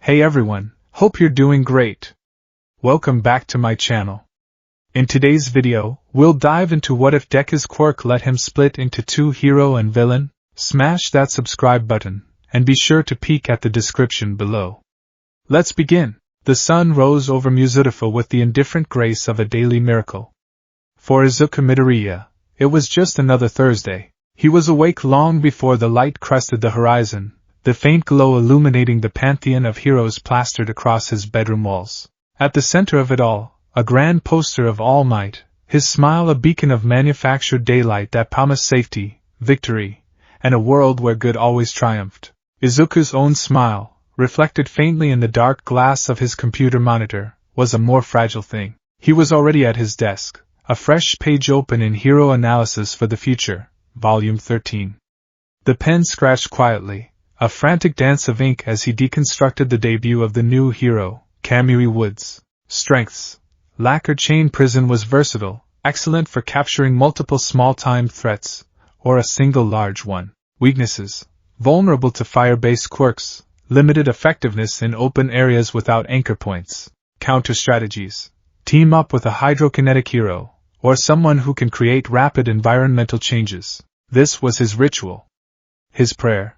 Hey everyone, hope you're doing great. Welcome back to my channel. In today's video, we'll dive into what if Deku's quirk let him split into two hero and villain. Smash that subscribe button, and be sure to peek at the description below. Let's begin. The sun rose over Muzurifa with the indifferent grace of a daily miracle. For Izuku Midoriya, it was just another Thursday. He was awake long before the light crested the horizon, the faint glow illuminating the pantheon of heroes plastered across his bedroom walls. At the center of it all, a grand poster of All Might, his smile a beacon of manufactured daylight that promised safety, victory, and a world where good always triumphed. Izuku's own smile, reflected faintly in the dark glass of his computer monitor, was a more fragile thing. He was already at his desk, a fresh page open in Hero Analysis for the Future, Volume 13. The pen scratched quietly, a frantic dance of ink as he deconstructed the debut of the new hero, Kamui Woods. Strengths: lacquer chain prison was versatile, excellent for capturing multiple small-time threats, or a single large one. Weaknesses: vulnerable to fire-based quirks, limited effectiveness in open areas without anchor points. Counter strategies: team up with a hydrokinetic hero, or someone who can create rapid environmental changes. This was his ritual. His prayer.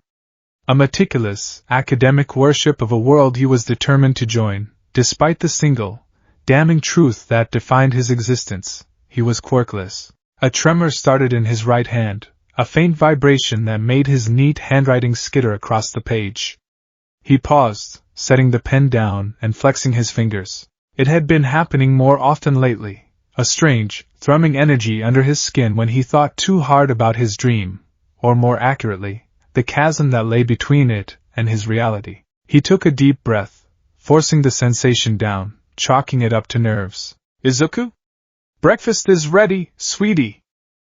A meticulous, academic worship of a world he was determined to join, despite the single, damning truth that defined his existence: he was quirkless. A tremor started in his right hand, a faint vibration that made his neat handwriting skitter across the page. He paused, setting the pen down and flexing his fingers. It had been happening more often lately, a strange, thrumming energy under his skin when he thought too hard about his dream, or more accurately, the chasm that lay between it and his reality. He took a deep breath, forcing the sensation down, chalking it up to nerves. "Izuku? Breakfast is ready, sweetie."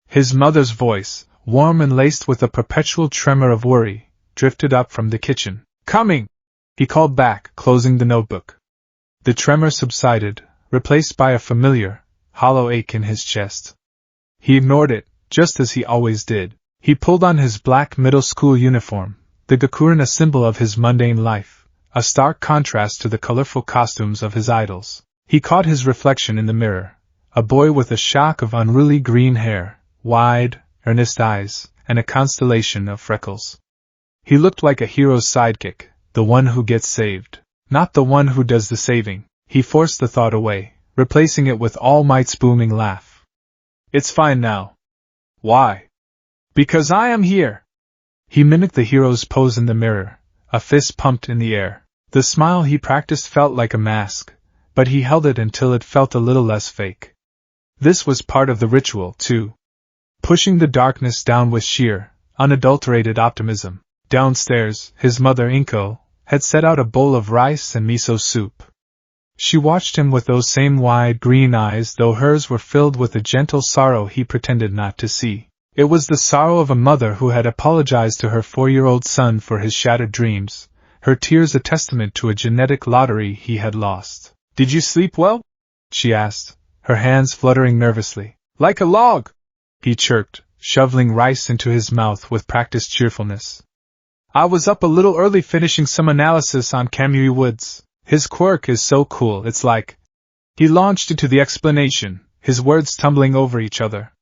His mother's voice, warm and laced with a perpetual tremor of worry, drifted up from the kitchen. "Coming!" he called back, closing the notebook. The tremor subsided, replaced by a familiar, hollow ache in his chest. He ignored it, just as he always did. He pulled on his black middle school uniform, the gakurin a symbol of his mundane life, a stark contrast to the colorful costumes of his idols. He caught his reflection in the mirror, a boy with a shock of unruly green hair, wide, earnest eyes, and a constellation of freckles. He looked like a hero's sidekick, the one who gets saved, not the one who does the saving. He forced the thought away, replacing it with All Might's booming laugh. "It's fine now." "Why?" "Because I am here." He mimicked the hero's pose in the mirror, a fist pumped in the air. The smile he practiced felt like a mask, but he held it until it felt a little less fake. This was part of the ritual, too. Pushing the darkness down with sheer, unadulterated optimism. Downstairs, his mother Inko had set out a bowl of rice and miso soup. She watched him with those same wide green eyes, though hers were filled with a gentle sorrow he pretended not to see. It was the sorrow of a mother who had apologized to her 4-year-old son for his shattered dreams, her tears a testament to a genetic lottery he had lost. "Did you sleep well?" she asked, her hands fluttering nervously. "Like a log," he chirped, shoveling rice into his mouth with practiced cheerfulness. "I was up a little early finishing some analysis on Kamui Woods. His quirk is so cool, it's like..." He launched into the explanation, his words tumbling over each other.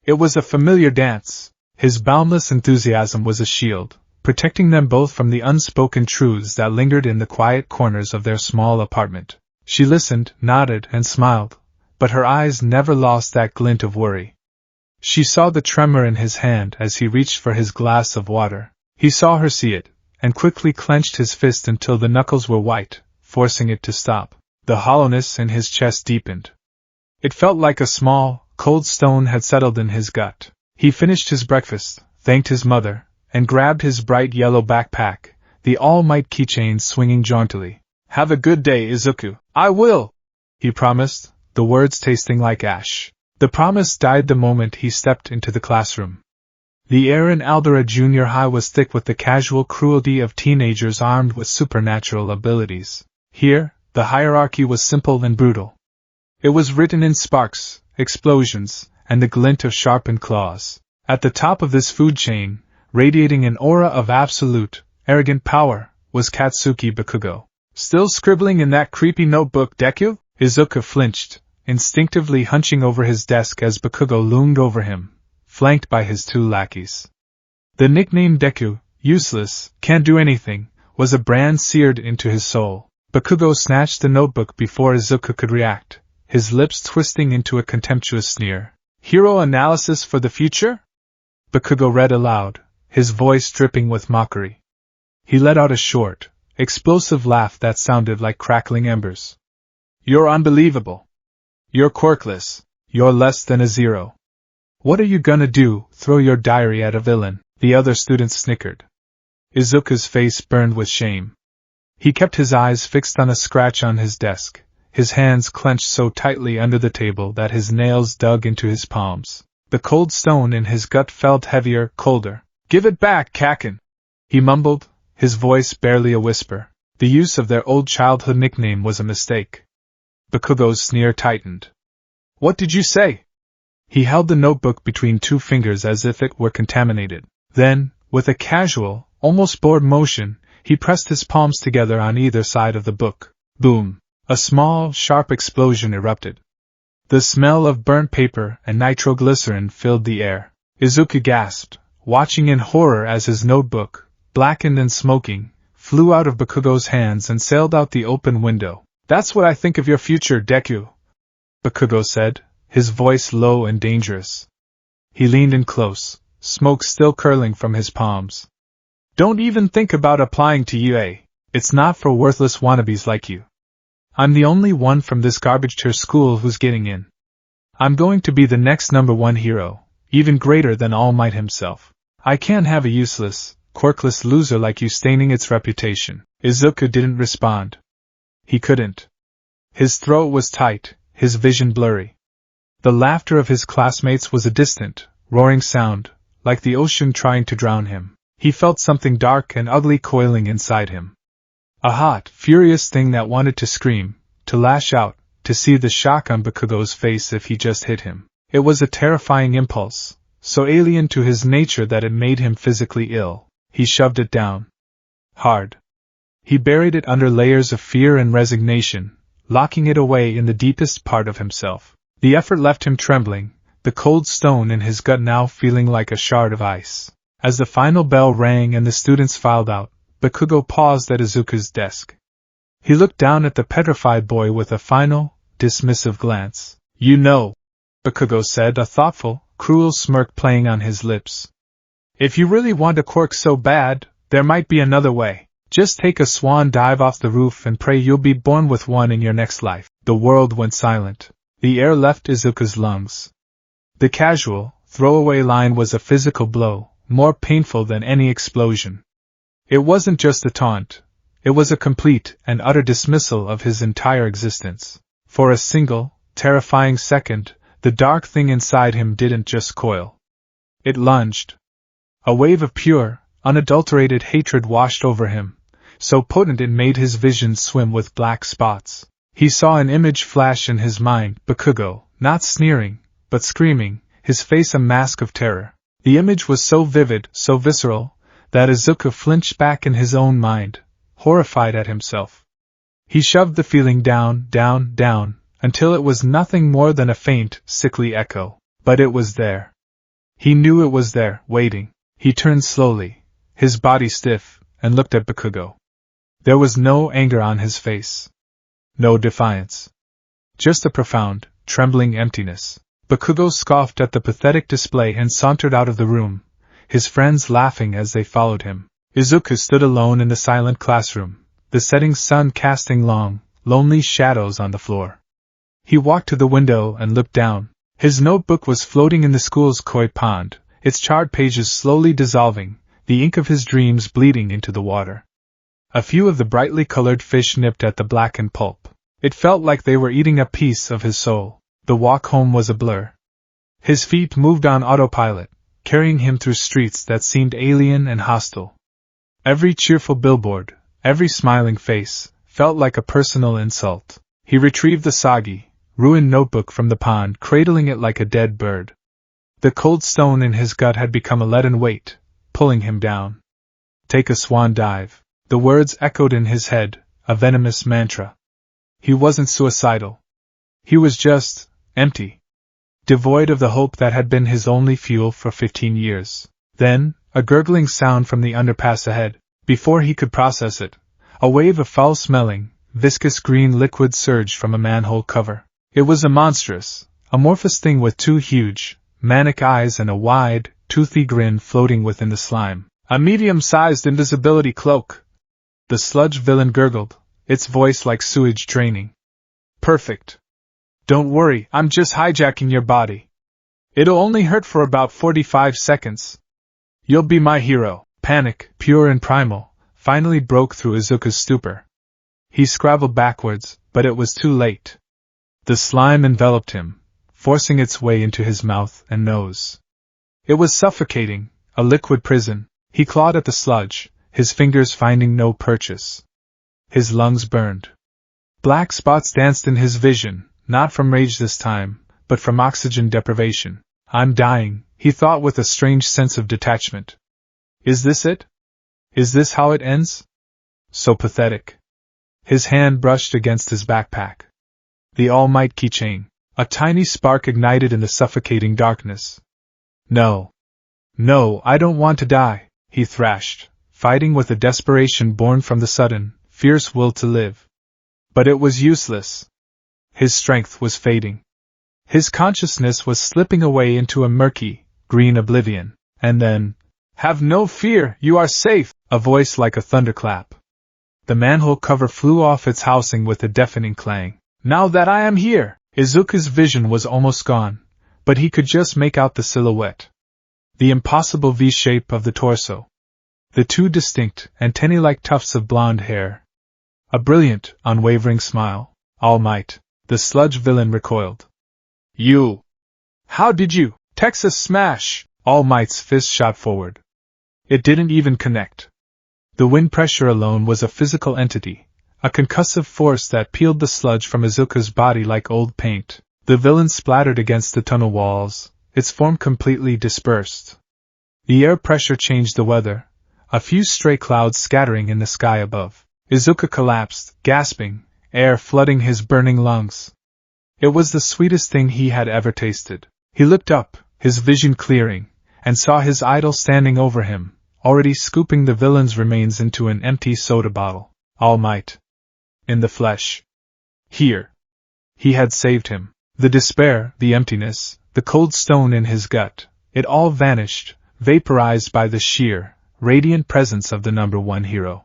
It was a familiar dance. His boundless enthusiasm was a shield, protecting them both from the unspoken truths that lingered in the quiet corners of their small apartment. She listened, nodded, and smiled, but her eyes never lost that glint of worry. She saw the tremor in his hand as he reached for his glass of water. He saw her see it, and quickly clenched his fist until the knuckles were white, forcing it to stop. The hollowness in his chest deepened. It felt like a small, cold stone had settled in his gut. He finished his breakfast, thanked his mother, and grabbed his bright yellow backpack, the All Might keychain swinging jauntily. "Have a good day, Izuku." "I will," he promised, the words tasting like ash. The promise died the moment he stepped into the classroom. The air in Aldera Junior High was thick with the casual cruelty of teenagers armed with supernatural abilities. Here, the hierarchy was simple and brutal. It was written in sparks, explosions, and the glint of sharpened claws. At the top of this food chain, radiating an aura of absolute, arrogant power, was Katsuki Bakugo. Still scribbling in that creepy notebook, Deku? Izuku flinched, instinctively hunching over his desk as Bakugo loomed over him, flanked by his two lackeys. The nickname Deku, useless, can't do anything, was a brand seared into his soul. Bakugo snatched the notebook before Izuku could react, his lips twisting into a contemptuous sneer. Hero analysis for the future? Bakugo read aloud, his voice dripping with mockery. He let out a short, explosive laugh that sounded like crackling embers. You're unbelievable. You're quirkless. You're less than a zero. What are you gonna do, throw your diary at a villain? The other students snickered. Izuku's face burned with shame. He kept his eyes fixed on a scratch on his desk, his hands clenched so tightly under the table that his nails dug into his palms. The cold stone in his gut felt heavier, colder. Give it back, Kakin! He mumbled, his voice barely a whisper. The use of their old childhood nickname was a mistake. Bakugo's sneer tightened. What did you say? He held the notebook between two fingers as if it were contaminated. Then, with a casual, almost bored motion, he pressed his palms together on either side of the book. Boom! A small, sharp explosion erupted. The smell of burnt paper and nitroglycerin filled the air. Izuku gasped, watching in horror as his notebook, blackened and smoking, flew out of Bakugo's hands and sailed out the open window. That's what I think of your future, Deku, Bakugo said, his voice low and dangerous. He leaned in close, smoke still curling from his palms. Don't even think about applying to UA. It's not for worthless wannabes like you. I'm the only one from this garbage-tier school who's getting in. I'm going to be the next #1 hero, even greater than All Might himself. I can't have a useless, quirkless loser like you staining its reputation. Izuku didn't respond. He couldn't. His throat was tight, his vision blurry. The laughter of his classmates was a distant, roaring sound, like the ocean trying to drown him. He felt something dark and ugly coiling inside him. A hot, furious thing that wanted to scream, to lash out, to see the shock on Bakugo's face if he just hit him. It was a terrifying impulse, so alien to his nature that it made him physically ill. He shoved it down. Hard. He buried it under layers of fear and resignation, locking it away in the deepest part of himself. The effort left him trembling, the cold stone in his gut now feeling like a shard of ice. As the final bell rang and the students filed out, Bakugo paused at Izuku's desk. He looked down at the petrified boy with a final, dismissive glance. You know, Bakugo said, a thoughtful, cruel smirk playing on his lips. If you really want a quirk so bad, there might be another way. Just take a swan dive off the roof and pray you'll be born with one in your next life. The world went silent. The air left Izuku's lungs. The casual, throwaway line was a physical blow, more painful than any explosion. It wasn't just a taunt. It was a complete and utter dismissal of his entire existence. For a single, terrifying second, the dark thing inside him didn't just coil. It lunged. A wave of pure, unadulterated hatred washed over him, so potent it made his vision swim with black spots. He saw an image flash in his mind, Bakugo, not sneering, but screaming, his face a mask of terror. The image was so vivid, so visceral, that Izuku flinched back in his own mind, horrified at himself. He shoved the feeling down, down, down, until it was nothing more than a faint, sickly echo. But it was there. He knew it was there, waiting. He turned slowly, his body stiff, and looked at Bakugo. There was no anger on his face. No defiance. Just a profound, trembling emptiness. Bakugo scoffed at the pathetic display and sauntered out of the room, his friends laughing as they followed him. Izuku stood alone in the silent classroom, the setting sun casting long, lonely shadows on the floor. He walked to the window and looked down. His notebook was floating in the school's koi pond, its charred pages slowly dissolving, the ink of his dreams bleeding into the water. A few of the brightly colored fish nipped at the blackened pulp. It felt like they were eating a piece of his soul. The walk home was a blur. His feet moved on autopilot, carrying him through streets that seemed alien and hostile. Every cheerful billboard, every smiling face, felt like a personal insult. He retrieved the soggy, ruined notebook from the pond, cradling it like a dead bird. The cold stone in his gut had become a leaden weight, pulling him down. Take a swan dive. The words echoed in his head, a venomous mantra. He wasn't suicidal. He was just empty. Devoid of the hope that had been his only fuel for 15 years. Then, a gurgling sound from the underpass ahead. Before he could process it, a wave of foul-smelling, viscous green liquid surged from a manhole cover. It was a monstrous, amorphous thing with two huge, manic eyes and a wide, toothy grin floating within the slime. A medium-sized invisibility cloak. The sludge villain gurgled, its voice like sewage draining. Perfect. Don't worry, I'm just hijacking your body. It'll only hurt for about 45 seconds. You'll be my hero. Panic, pure and primal, finally broke through Izuku's stupor. He scrabbled backwards, but it was too late. The slime enveloped him, forcing its way into his mouth and nose. It was suffocating, a liquid prison. He clawed at the sludge, his fingers finding no purchase. His lungs burned. Black spots danced in his vision, not from rage this time, but from oxygen deprivation. I'm dying, he thought with a strange sense of detachment. Is this it? Is this how it ends? So pathetic. His hand brushed against his backpack. The All Might keychain. A tiny spark ignited in the suffocating darkness. No. No, I don't want to die, he thrashed, fighting with a desperation born from the sudden, fierce will to live. But it was useless. His strength was fading. His consciousness was slipping away into a murky, green oblivion, and then, "Have no fear, you are safe," a voice like a thunderclap. The manhole cover flew off its housing with a deafening clang. Now that I am here! Izuku's vision was almost gone, but he could just make out the silhouette. The impossible V-shape of the torso. The two distinct, antennae-like tufts of blonde hair. A brilliant, unwavering smile. All Might. The sludge villain recoiled. You! How did you? Texas smash! All Might's fist shot forward. It didn't even connect. The wind pressure alone was a physical entity, a concussive force that peeled the sludge from Izuku's body like old paint. The villain splattered against the tunnel walls, its form completely dispersed. The air pressure changed the weather, a few stray clouds scattering in the sky above. Izuku collapsed, gasping, air flooding his burning lungs. It was the sweetest thing he had ever tasted. He looked up, his vision clearing, and saw his idol standing over him, already scooping the villain's remains into an empty soda bottle. All Might. In the flesh. Here. He had saved him. The despair, the emptiness, the cold stone in his gut, it all vanished, vaporized by the sheer, radiant presence of the #1 hero.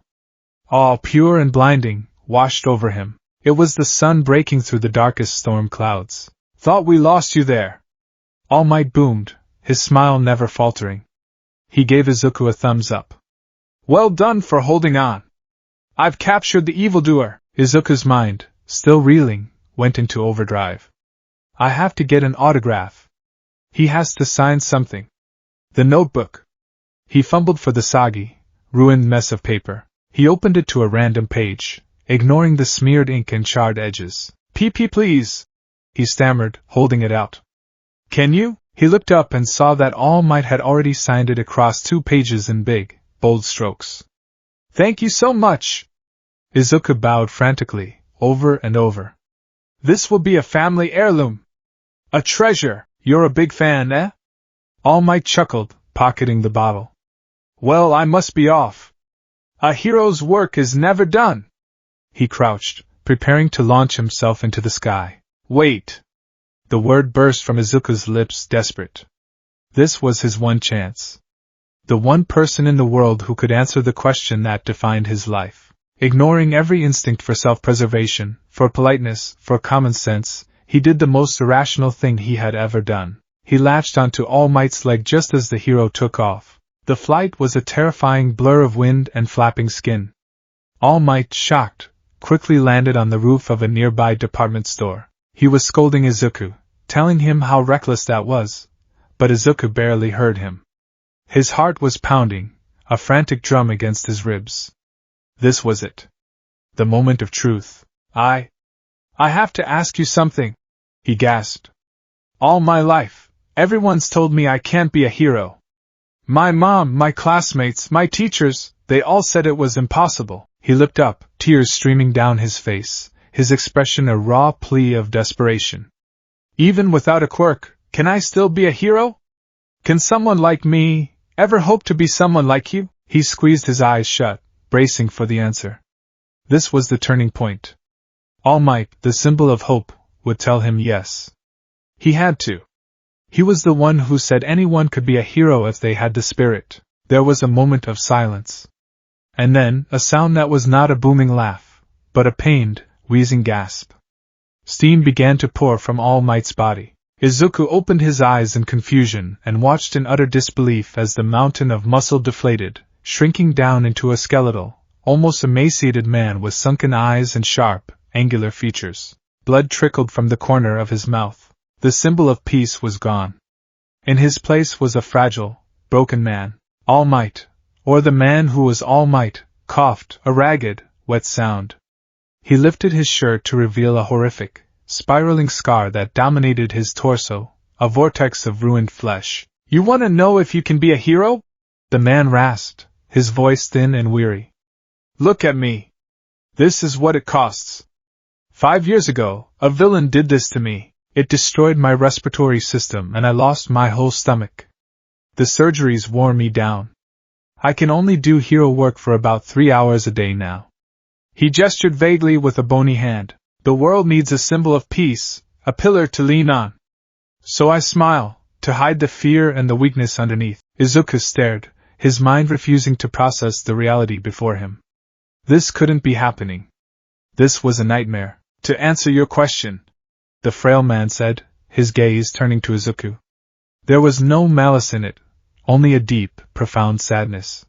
All pure and blinding, washed over him. It was the sun breaking through the darkest storm clouds. Thought we lost you there. All Might boomed, his smile never faltering. He gave Izuku a thumbs up. Well done for holding on. I've captured the evildoer. Izuku's mind, still reeling, went into overdrive. I have to get an autograph. He has to sign something. The notebook. He fumbled for the soggy, ruined mess of paper. He opened it to a random page, ignoring the smeared ink and charred edges. PP please, he stammered, holding it out. Can you? He looked up and saw that All Might had already signed it across 2 pages in big, bold strokes. Thank you so much. Izuku bowed frantically, over and over. This will be a family heirloom. A treasure. You're a big fan, eh? All Might chuckled, pocketing the bottle. Well, I must be off. A hero's work is never done. He crouched, preparing to launch himself into the sky. Wait. The word burst from Izuku's lips, desperate. This was his one chance. The one person in the world who could answer the question that defined his life. Ignoring every instinct for self-preservation, for politeness, for common sense, he did the most irrational thing he had ever done. He latched onto All Might's leg just as the hero took off. The flight was a terrifying blur of wind and flapping skin. All Might, shocked, quickly landed on the roof of a nearby department store. He was scolding Izuku, telling him how reckless that was, but Izuku barely heard him. His heart was pounding, a frantic drum against his ribs. This was it. The moment of truth. I have to ask you something, he gasped. All my life, everyone's told me I can't be a hero. My mom, my classmates, my teachers, they all said it was impossible. He looked up, tears streaming down his face, his expression a raw plea of desperation. Even without a quirk, can I still be a hero? Can someone like me ever hope to be someone like you? He squeezed his eyes shut, bracing for the answer. This was the turning point. All Might, the symbol of hope, would tell him yes. He had to. He was the one who said anyone could be a hero if they had the spirit. There was a moment of silence. And then, a sound that was not a booming laugh, but a pained, wheezing gasp. Steam began to pour from All Might's body. Izuku opened his eyes in confusion and watched in utter disbelief as the mountain of muscle deflated, shrinking down into a skeletal, almost emaciated man with sunken eyes and sharp, angular features. Blood trickled from the corner of his mouth. The symbol of peace was gone. In his place was a fragile, broken man. All Might, or the man who was All Might, coughed, a ragged, wet sound. He lifted his shirt to reveal a horrific, spiraling scar that dominated his torso, a vortex of ruined flesh. You want to know if you can be a hero? The man rasped, his voice thin and weary. Look at me. This is what it costs. 5 years ago, a villain did this to me. It destroyed my respiratory system and I lost my whole stomach. The surgeries wore me down. I can only do hero work for about 3 hours a day now. He gestured vaguely with a bony hand. The world needs a symbol of peace, a pillar to lean on. So I smile, to hide the fear and the weakness underneath. Izuku stared, his mind refusing to process the reality before him. This couldn't be happening. This was a nightmare. To answer your question, the frail man said, his gaze turning to Izuku. There was no malice in it, only a deep, profound sadness.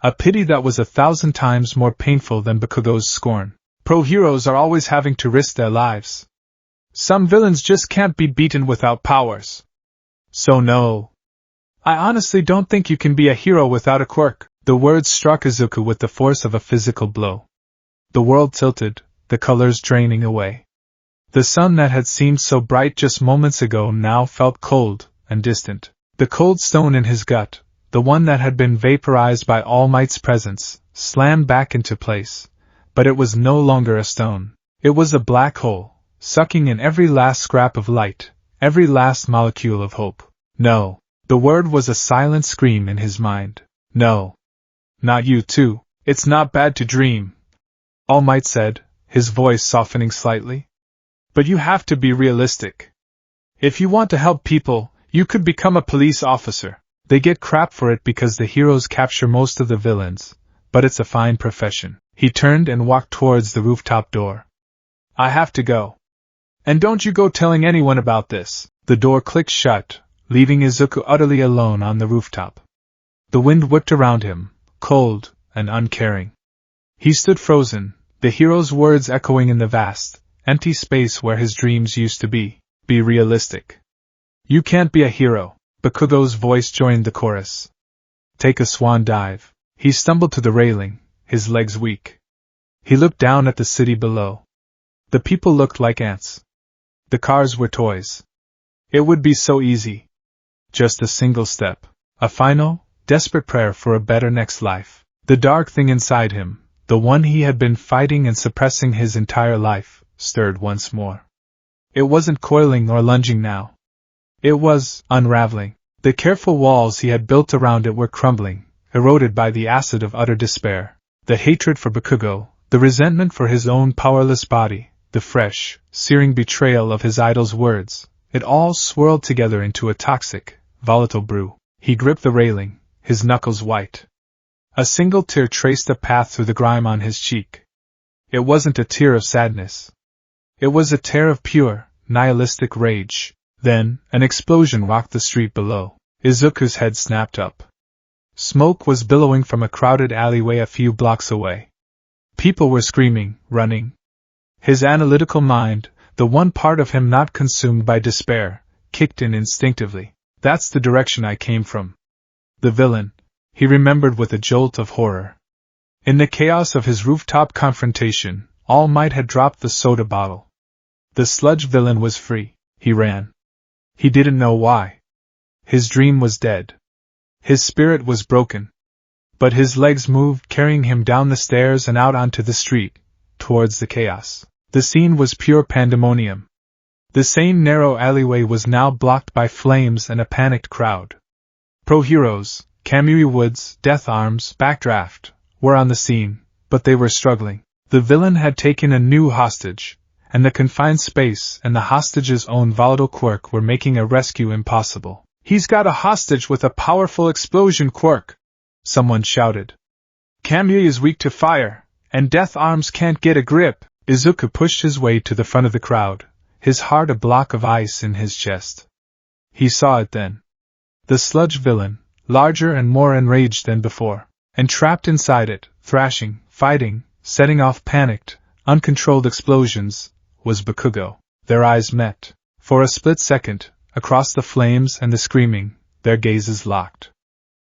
A pity that was 1,000 times more painful than Bakugo's scorn. Pro-heroes are always having to risk their lives. Some villains just can't be beaten without powers. So no. I honestly don't think you can be a hero without a quirk. The words struck Izuku with the force of a physical blow. The world tilted, the colors draining away. The sun that had seemed so bright just moments ago now felt cold and distant. The cold stone in his gut, the one that had been vaporized by All Might's presence, slammed back into place. But it was no longer a stone. It was a black hole, sucking in every last scrap of light, every last molecule of hope. No. The word was a silent scream in his mind. No. Not you too. It's not bad to dream, All Might said, his voice softening slightly. But you have to be realistic. If you want to help people, you could become a police officer. They get crap for it because the heroes capture most of the villains, but it's a fine profession. He turned and walked towards the rooftop door. I have to go. And don't you go telling anyone about this. The door clicked shut, leaving Izuku utterly alone on the rooftop. The wind whipped around him, cold and uncaring. He stood frozen, the hero's words echoing in the vast, empty space where his dreams used to be. Be realistic. You can't be a hero. Bakugo's voice joined the chorus. Take a swan dive. He stumbled to the railing, his legs weak. He looked down at the city below. The people looked like ants. The cars were toys. It would be so easy. Just a single step. A final, desperate prayer for a better next life. The dark thing inside him, the one he had been fighting and suppressing his entire life, stirred once more. It wasn't coiling or lunging now. It was unraveling. The careful walls he had built around it were crumbling, eroded by the acid of utter despair. The hatred for Bakugo, the resentment for his own powerless body, the fresh, searing betrayal of his idol's words, it all swirled together into a toxic, volatile brew. He gripped the railing, his knuckles white. A single tear traced a path through the grime on his cheek. It wasn't a tear of sadness. It was a tear of pure, nihilistic rage. Then, an explosion rocked the street below. Izuku's head snapped up. Smoke was billowing from a crowded alleyway a few blocks away. People were screaming, running. His analytical mind, the one part of him not consumed by despair, kicked in instinctively. That's the direction I came from. The villain, he remembered with a jolt of horror. In the chaos of his rooftop confrontation, All Might had dropped the soda bottle. The sludge villain was free. He ran. He didn't know why. His dream was dead. His spirit was broken. but his legs moved, carrying him down the stairs and out onto the street, towards the chaos. The scene was pure pandemonium. The same narrow alleyway was now blocked by flames and a panicked crowd. Pro-heroes, Kamui Woods, Death Arms, Backdraft, were on the scene, but they were struggling. The villain had taken a new hostage, and the confined space and the hostage's own volatile Quirk were making a rescue impossible. "He's got a hostage with a powerful explosion Quirk!" someone shouted. "Kamui is weak to fire, and Death Arms can't get a grip." Izuku pushed his way to the front of the crowd, his heart a block of ice in his chest. He saw it then. The sludge villain, larger and more enraged than before, and trapped inside it, thrashing, fighting, setting off panicked, uncontrolled explosions, was Bakugo. Their eyes met. For a split second, across the flames and the screaming, their gazes locked.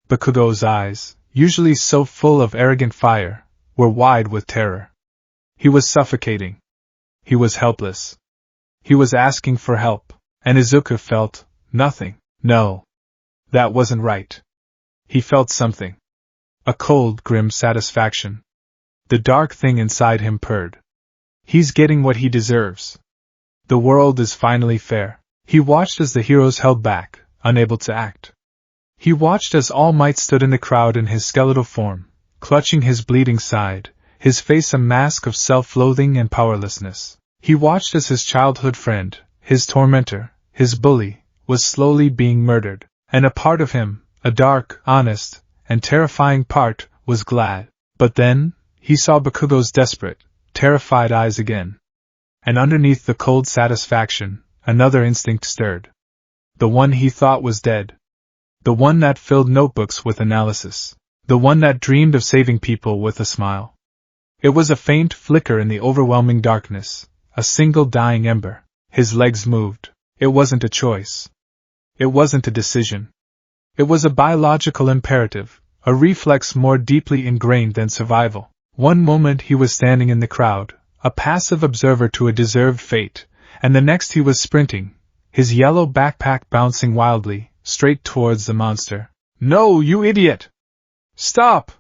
Bakugo's eyes, usually so full of arrogant fire, were wide with terror. He was suffocating. He was helpless. He was asking for help, and Izuku felt nothing. No. That wasn't right. He felt something. A cold, grim satisfaction. The dark thing inside him purred. He's getting what he deserves. The world is finally fair. He watched as the heroes held back, unable to act. He watched as All Might stood in the crowd in his skeletal form, clutching his bleeding side, his face a mask of self-loathing and powerlessness. He watched as his childhood friend, his tormentor, his bully, was slowly being murdered, and a part of him, a dark, honest, and terrifying part, was glad. But then, he saw Bakugo's desperate, terrified eyes again. And underneath the cold satisfaction, another instinct stirred. The one he thought was dead. The one that filled notebooks with analysis. The one that dreamed of saving people with a smile. It was a faint flicker in the overwhelming darkness, a single dying ember. His legs moved. It wasn't a choice. It wasn't a decision. It was a biological imperative, a reflex more deeply ingrained than survival. One moment he was standing in the crowd, a passive observer to a deserved fate, and the next he was sprinting, his yellow backpack bouncing wildly, straight towards the monster. "No, you idiot! Stop!"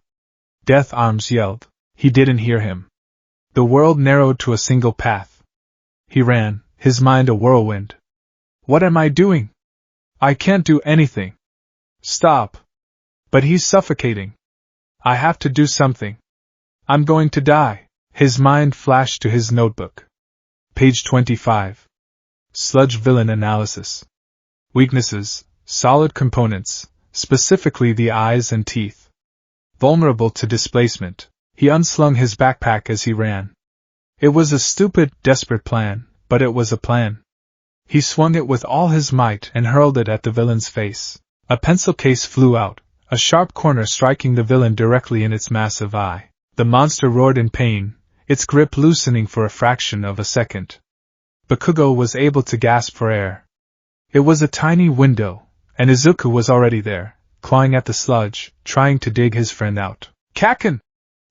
Death Arms yelled. He didn't hear him. The world narrowed to a single path. He ran, his mind a whirlwind. "What am I doing? I can't do anything. Stop. But he's suffocating. I have to do something. I'm going to die." His mind flashed to his notebook. Page 25. Sludge Villain Analysis. Weaknesses, solid components, specifically the eyes and teeth. Vulnerable to displacement. He unslung his backpack as he ran. It was a stupid, desperate plan, but it was a plan. He swung it with all his might and hurled it at the villain's face. A pencil case flew out, a sharp corner striking the villain directly in its massive eye. The monster roared in pain, its grip loosening for a fraction of a second. Bakugo was able to gasp for air. It was a tiny window, and Izuku was already there, clawing at the sludge, trying to dig his friend out. "Kaken!"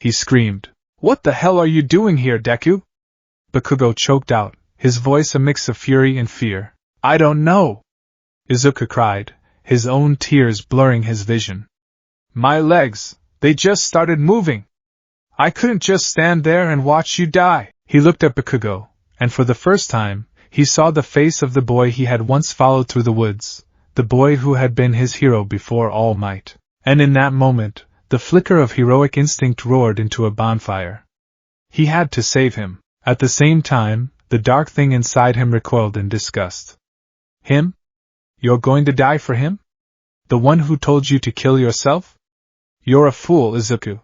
he screamed. "What the hell are you doing here, Deku?" Bakugo choked out, his voice a mix of fury and fear. "I don't know!" Izuku cried, his own tears blurring his vision. "My legs, they just started moving! I couldn't just stand there and watch you die!" He looked at Bakugo, and for the first time, he saw the face of the boy he had once followed through the woods, the boy who had been his hero before All Might. And in that moment, the flicker of heroic instinct roared into a bonfire. He had to save him. At the same time, the dark thing inside him recoiled in disgust. "Him? You're going to die for him? The one who told you to kill yourself? You're a fool, Izuku.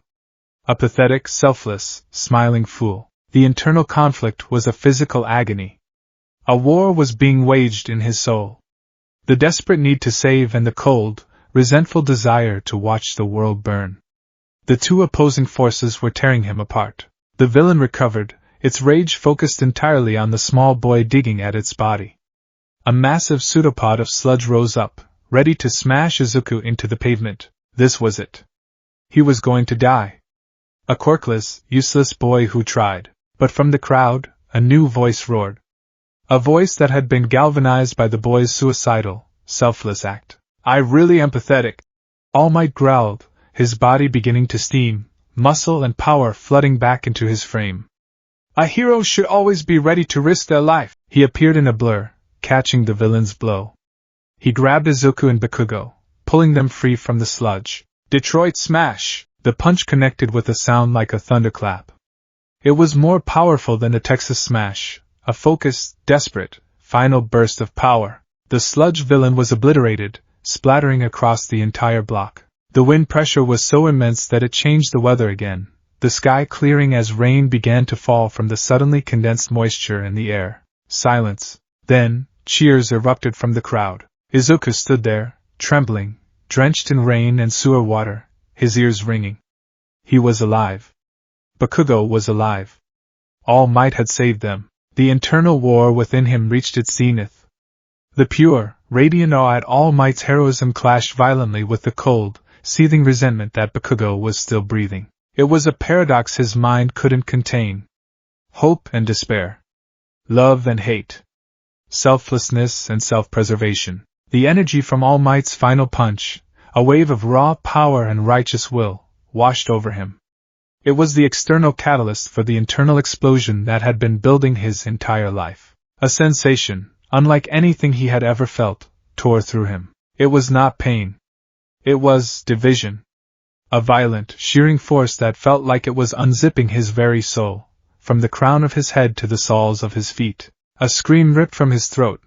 A pathetic, selfless, smiling fool." The internal conflict was a physical agony. A war was being waged in his soul. The desperate need to save and the cold, resentful desire to watch the world burn. The two opposing forces were tearing him apart. The villain recovered, its rage focused entirely on the small boy digging at its body. A massive pseudopod of sludge rose up, ready to smash Izuku into the pavement. This was it. He was going to die. A quirkless, useless boy who tried. But from the crowd, a new voice roared. A voice that had been galvanized by the boy's suicidal, selfless act. "I really am pathetic," All Might growled, his body beginning to steam, muscle and power flooding back into his frame. A hero should always be ready to risk their life. He appeared in a blur, catching the villain's blow. He grabbed Izuku and Bakugo, pulling them free from the sludge. Detroit smash! The punch connected with a sound like a thunderclap. It was more powerful than a Texas smash, a focused, desperate, final burst of power. The sludge villain was obliterated, splattering across the entire block. The wind pressure was so immense that it changed the weather again, the sky clearing as rain began to fall from the suddenly condensed moisture in the air. Silence. Then, cheers erupted from the crowd. Izuku stood there, trembling, drenched in rain and sewer water, his ears ringing. He was alive. Bakugo was alive. All Might had saved them. The internal war within him reached its zenith. The pure, radiant awe at All Might's heroism clashed violently with the cold, seething resentment that Bakugo was still breathing. It was a paradox his mind couldn't contain. Hope and despair. Love and hate. Selflessness and self-preservation. The energy from All Might's final punch, a wave of raw power and righteous will, washed over him. It was the external catalyst for the internal explosion that had been building his entire life. A sensation, unlike anything he had ever felt, tore through him. It was not pain. It was division. A violent, shearing force that felt like it was unzipping his very soul, from the crown of his head to the soles of his feet. A scream ripped from his throat,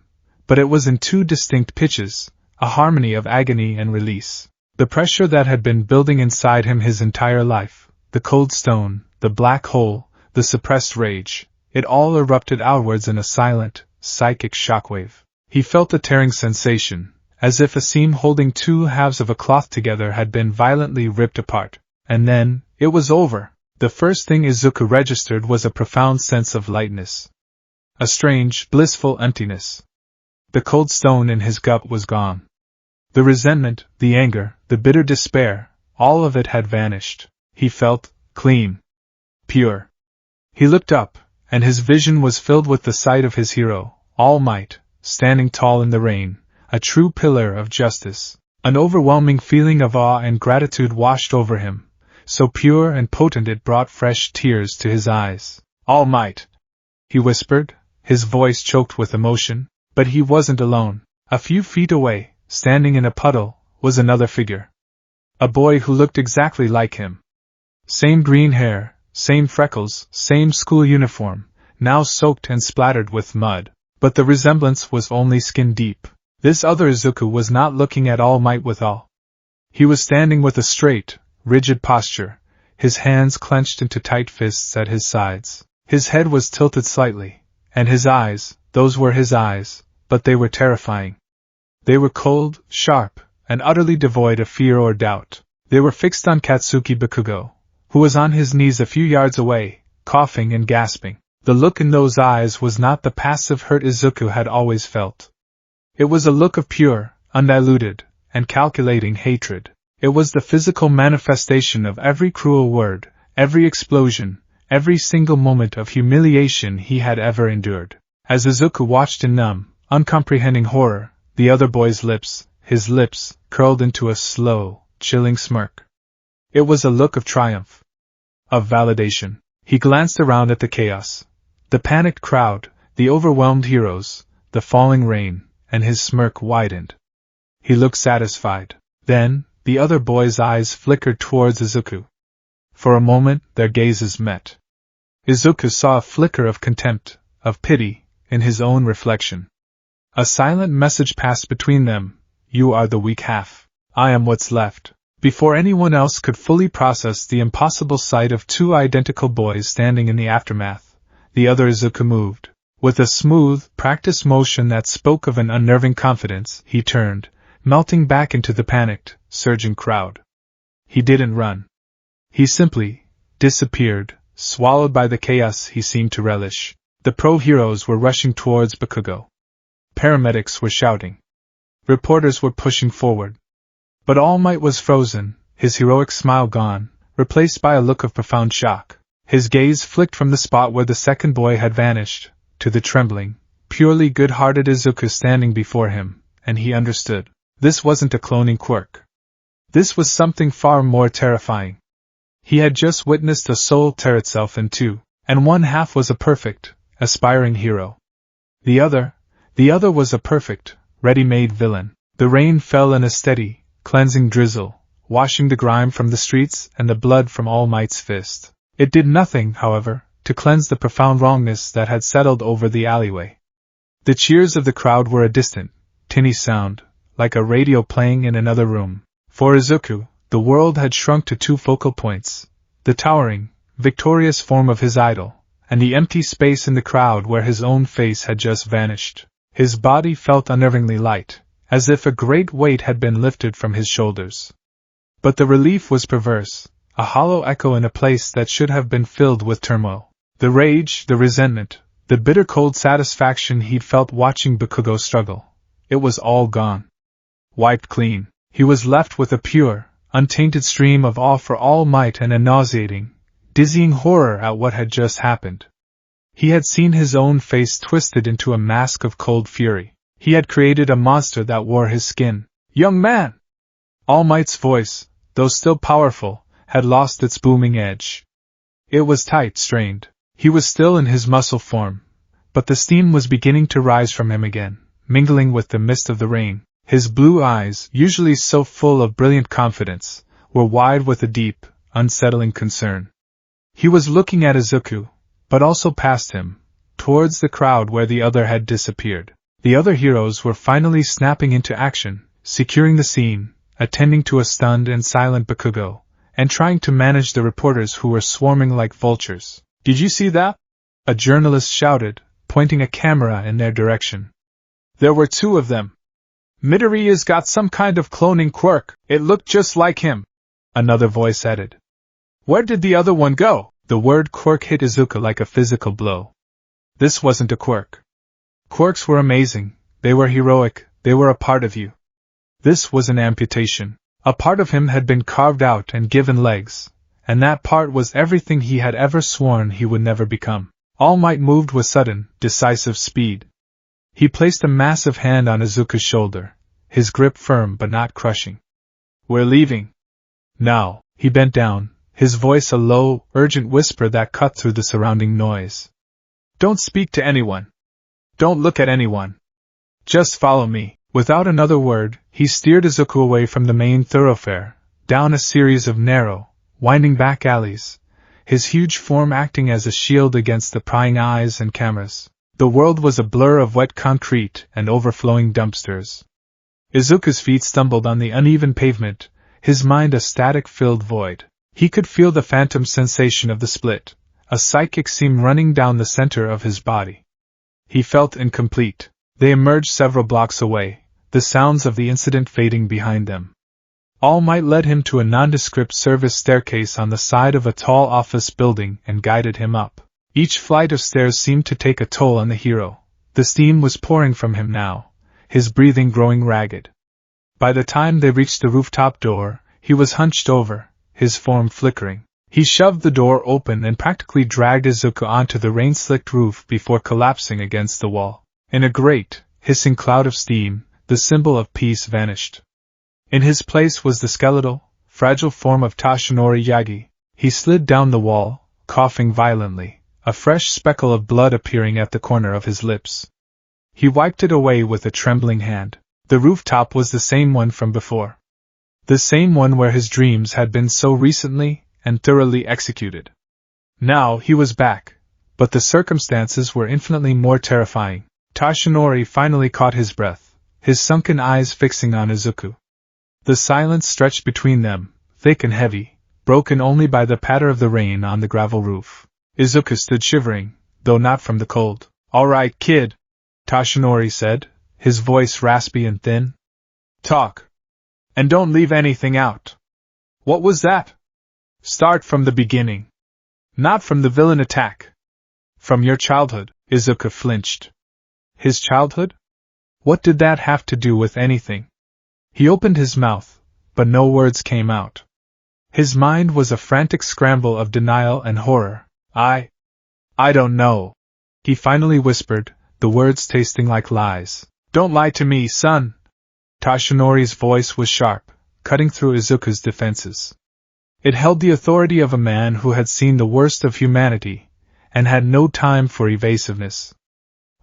but it was in two distinct pitches, a harmony of agony and release. The pressure that had been building inside him his entire life, the cold stone, the black hole, the suppressed rage, it all erupted outwards in a silent, psychic shockwave. He felt a tearing sensation, as if a seam holding two halves of a cloth together had been violently ripped apart. And then, it was over. The first thing Izuku registered was a profound sense of lightness. A strange, blissful emptiness. The cold stone in his gut was gone. The resentment, the anger, the bitter despair, all of it had vanished. He felt clean. Pure. He looked up, and his vision was filled with the sight of his hero, All Might, standing tall in the rain, a true pillar of justice. An overwhelming feeling of awe and gratitude washed over him, so pure and potent it brought fresh tears to his eyes. All Might, he whispered, his voice choked with emotion. But he wasn't alone. A few feet away, standing in a puddle, was another figure. A boy who looked exactly like him. Same green hair, same freckles, same school uniform, now soaked and splattered with mud. But the resemblance was only skin deep. This other Izuku was not looking at All Might with awe. He was standing with a straight, rigid posture, his hands clenched into tight fists at his sides. His head was tilted slightly, and his eyes, those were his eyes, but they were terrifying. They were cold, sharp, and utterly devoid of fear or doubt. They were fixed on Katsuki Bakugo, who was on his knees a few yards away, coughing and gasping. The look in those eyes was not the passive hurt Izuku had always felt. It was a look of pure, undiluted, and calculating hatred. It was the physical manifestation of every cruel word, every explosion, every single moment of humiliation he had ever endured. As Izuku watched in numb, uncomprehending horror, the other boy's lips, his lips, curled into a slow, chilling smirk. It was a look of triumph. Of validation. He glanced around at the chaos. The panicked crowd, the overwhelmed heroes, the falling rain, and his smirk widened. He looked satisfied. Then, the other boy's eyes flickered towards Izuku. For a moment, their gazes met. Izuku saw a flicker of contempt, of pity, in his own reflection. A silent message passed between them: "You are the weak half. I am what's left." Before anyone else could fully process the impossible sight of two identical boys standing in the aftermath, the other Izuku moved. With a smooth, practiced motion that spoke of an unnerving confidence, he turned, melting back into the panicked, surging crowd. He didn't run. He simply disappeared, swallowed by the chaos he seemed to relish. The pro-heroes were rushing towards Bakugo. Paramedics were shouting. Reporters were pushing forward. But All Might was frozen, his heroic smile gone, replaced by a look of profound shock. His gaze flicked from the spot where the second boy had vanished, to the trembling, purely good-hearted Izuku standing before him, and he understood. This wasn't a cloning quirk. This was something far more terrifying. He had just witnessed a soul tear itself in two, and one half was a perfect, aspiring hero. The other was a perfect, ready-made villain. The rain fell in a steady, cleansing drizzle, washing the grime from the streets and the blood from All Might's fist. It did nothing, however, to cleanse the profound wrongness that had settled over the alleyway. The cheers of the crowd were a distant, tinny sound, like a radio playing in another room. For Izuku, the world had shrunk to two focal points: the towering, victorious form of his idol, and the empty space in the crowd where his own face had just vanished. His body felt unnervingly light, as if a great weight had been lifted from his shoulders. But the relief was perverse, a hollow echo in a place that should have been filled with turmoil. The rage, the resentment, the bitter cold satisfaction he'd felt watching Bakugo struggle, it was all gone. Wiped clean, he was left with a pure, untainted stream of awe for All Might and a nauseating, dizzying horror at what had just happened. He had seen his own face twisted into a mask of cold fury. He had created a monster that wore his skin. "Young man!" All Might's voice, though still powerful, had lost its booming edge. It was tight, strained. He was still in his muscle form, but the steam was beginning to rise from him again, mingling with the mist of the rain. His blue eyes, usually so full of brilliant confidence, were wide with a deep, unsettling concern. He was looking at Izuku, but also past him, towards the crowd where the other had disappeared. The other heroes were finally snapping into action, securing the scene, attending to a stunned and silent Bakugo, and trying to manage the reporters who were swarming like vultures. "Did you see that?" a journalist shouted, pointing a camera in their direction. "There were two of them. Midoriya's got some kind of cloning quirk, it looked just like him," another voice added. "Where did the other one go?" The word quirk hit Izuku like a physical blow. This wasn't a quirk. Quirks were amazing, they were heroic, they were a part of you. This was an amputation. A part of him had been carved out and given legs, and that part was everything he had ever sworn he would never become. All Might moved with sudden, decisive speed. He placed a massive hand on Izuku's shoulder, his grip firm but not crushing. "We're leaving. Now." He bent down, his voice a low, urgent whisper that cut through the surrounding noise. "Don't speak to anyone. Don't look at anyone. Just follow me." Without another word, he steered Izuku away from the main thoroughfare, down a series of narrow, winding back alleys, his huge form acting as a shield against the prying eyes and cameras. The world was a blur of wet concrete and overflowing dumpsters. Izuku's feet stumbled on the uneven pavement, his mind a static-filled void. He could feel the phantom sensation of the split, a psychic seam running down the center of his body. He felt incomplete. They emerged several blocks away, the sounds of the incident fading behind them. All Might led him to a nondescript service staircase on the side of a tall office building and guided him up. Each flight of stairs seemed to take a toll on the hero. The steam was pouring from him now, his breathing growing ragged. By the time they reached the rooftop door, he was hunched over, his form flickering. He shoved the door open and practically dragged Izuku onto the rain-slicked roof before collapsing against the wall. In a great, hissing cloud of steam, the symbol of peace vanished. In his place was the skeletal, fragile form of Toshinori Yagi. He slid down the wall, coughing violently, a fresh speckle of blood appearing at the corner of his lips. He wiped it away with a trembling hand. The rooftop was the same one from before. The same one where his dreams had been so recently and thoroughly executed. Now he was back, but the circumstances were infinitely more terrifying. Toshinori finally caught his breath, his sunken eyes fixing on Izuku. The silence stretched between them, thick and heavy, broken only by the patter of the rain on the gravel roof. Izuku stood shivering, though not from the cold. "All right, kid," Toshinori said, his voice raspy and thin. "Talk. And don't leave anything out. What was that? Start from the beginning. Not from the villain attack. From your childhood." Izuku flinched. His childhood? What did that have to do with anything? He opened his mouth, but no words came out. His mind was a frantic scramble of denial and horror. I don't know," he finally whispered, the words tasting like lies. "Don't lie to me, son." Toshinori's voice was sharp, cutting through Izuku's defenses. It held the authority of a man who had seen the worst of humanity, and had no time for evasiveness.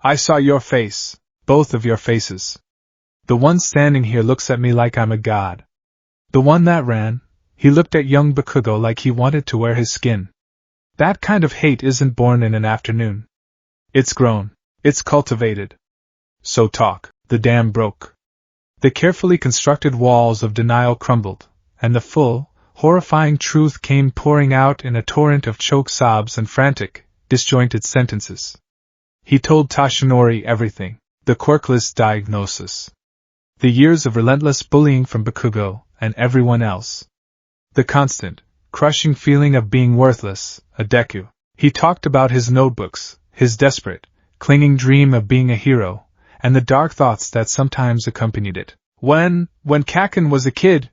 I saw your face, both of your faces. The one standing here looks at me like I'm a god. The one that ran, he looked at young Bakugo like he wanted to wear his skin. That kind of hate isn't born in an afternoon. It's grown. It's cultivated. So talk. The dam broke. The carefully constructed walls of denial crumbled, and the full, horrifying truth came pouring out in a torrent of choked sobs and frantic, disjointed sentences. He told Toshinori everything, the quirkless diagnosis. The years of relentless bullying from Bakugo and everyone else. The constant, crushing feeling of being worthless, a Deku. He talked about his notebooks, his desperate, clinging dream of being a hero, and the dark thoughts that sometimes accompanied it. When Kaken was a kid,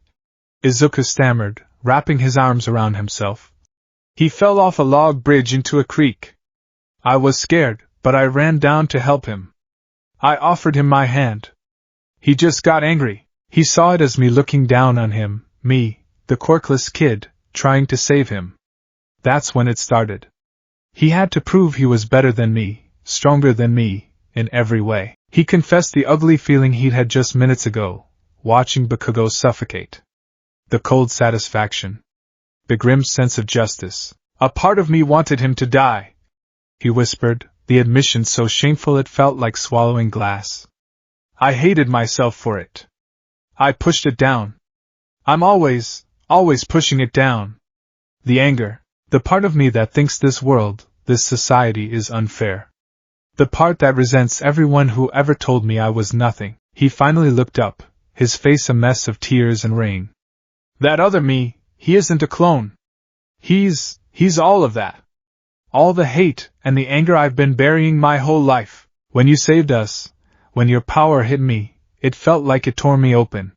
Izuku stammered, wrapping his arms around himself. He fell off a log bridge into a creek. I was scared, but I ran down to help him. I offered him my hand. He just got angry. He saw it as me looking down on him, me, the quirkless kid, trying to save him. That's when it started. He had to prove he was better than me, stronger than me, in every way. He confessed the ugly feeling he'd had just minutes ago, watching Bakugo suffocate. The cold satisfaction. The grim sense of justice. A part of me wanted him to die, he whispered, the admission so shameful it felt like swallowing glass. I hated myself for it. I pushed it down. I'm always pushing it down. The anger, the part of me that thinks this world, this society is unfair. The part that resents everyone who ever told me I was nothing. He finally looked up, his face a mess of tears and rain. That other me, he isn't a clone. He's all of that. All the hate and the anger I've been burying my whole life. When you saved us, when your power hit me, it felt like it tore me open.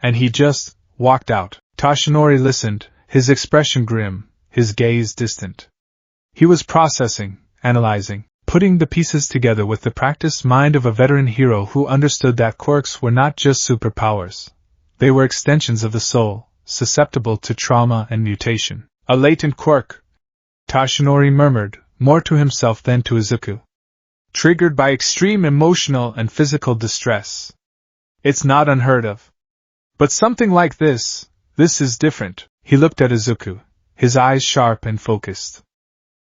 And he just walked out. Toshinori listened, his expression grim, his gaze distant. He was processing, analyzing, putting the pieces together with the practiced mind of a veteran hero who understood that quirks were not just superpowers. They were extensions of the soul, susceptible to trauma and mutation. A latent quirk, Toshinori murmured, more to himself than to Izuku. Triggered by extreme emotional and physical distress. It's not unheard of. But something like this is different. He looked at Izuku, his eyes sharp and focused.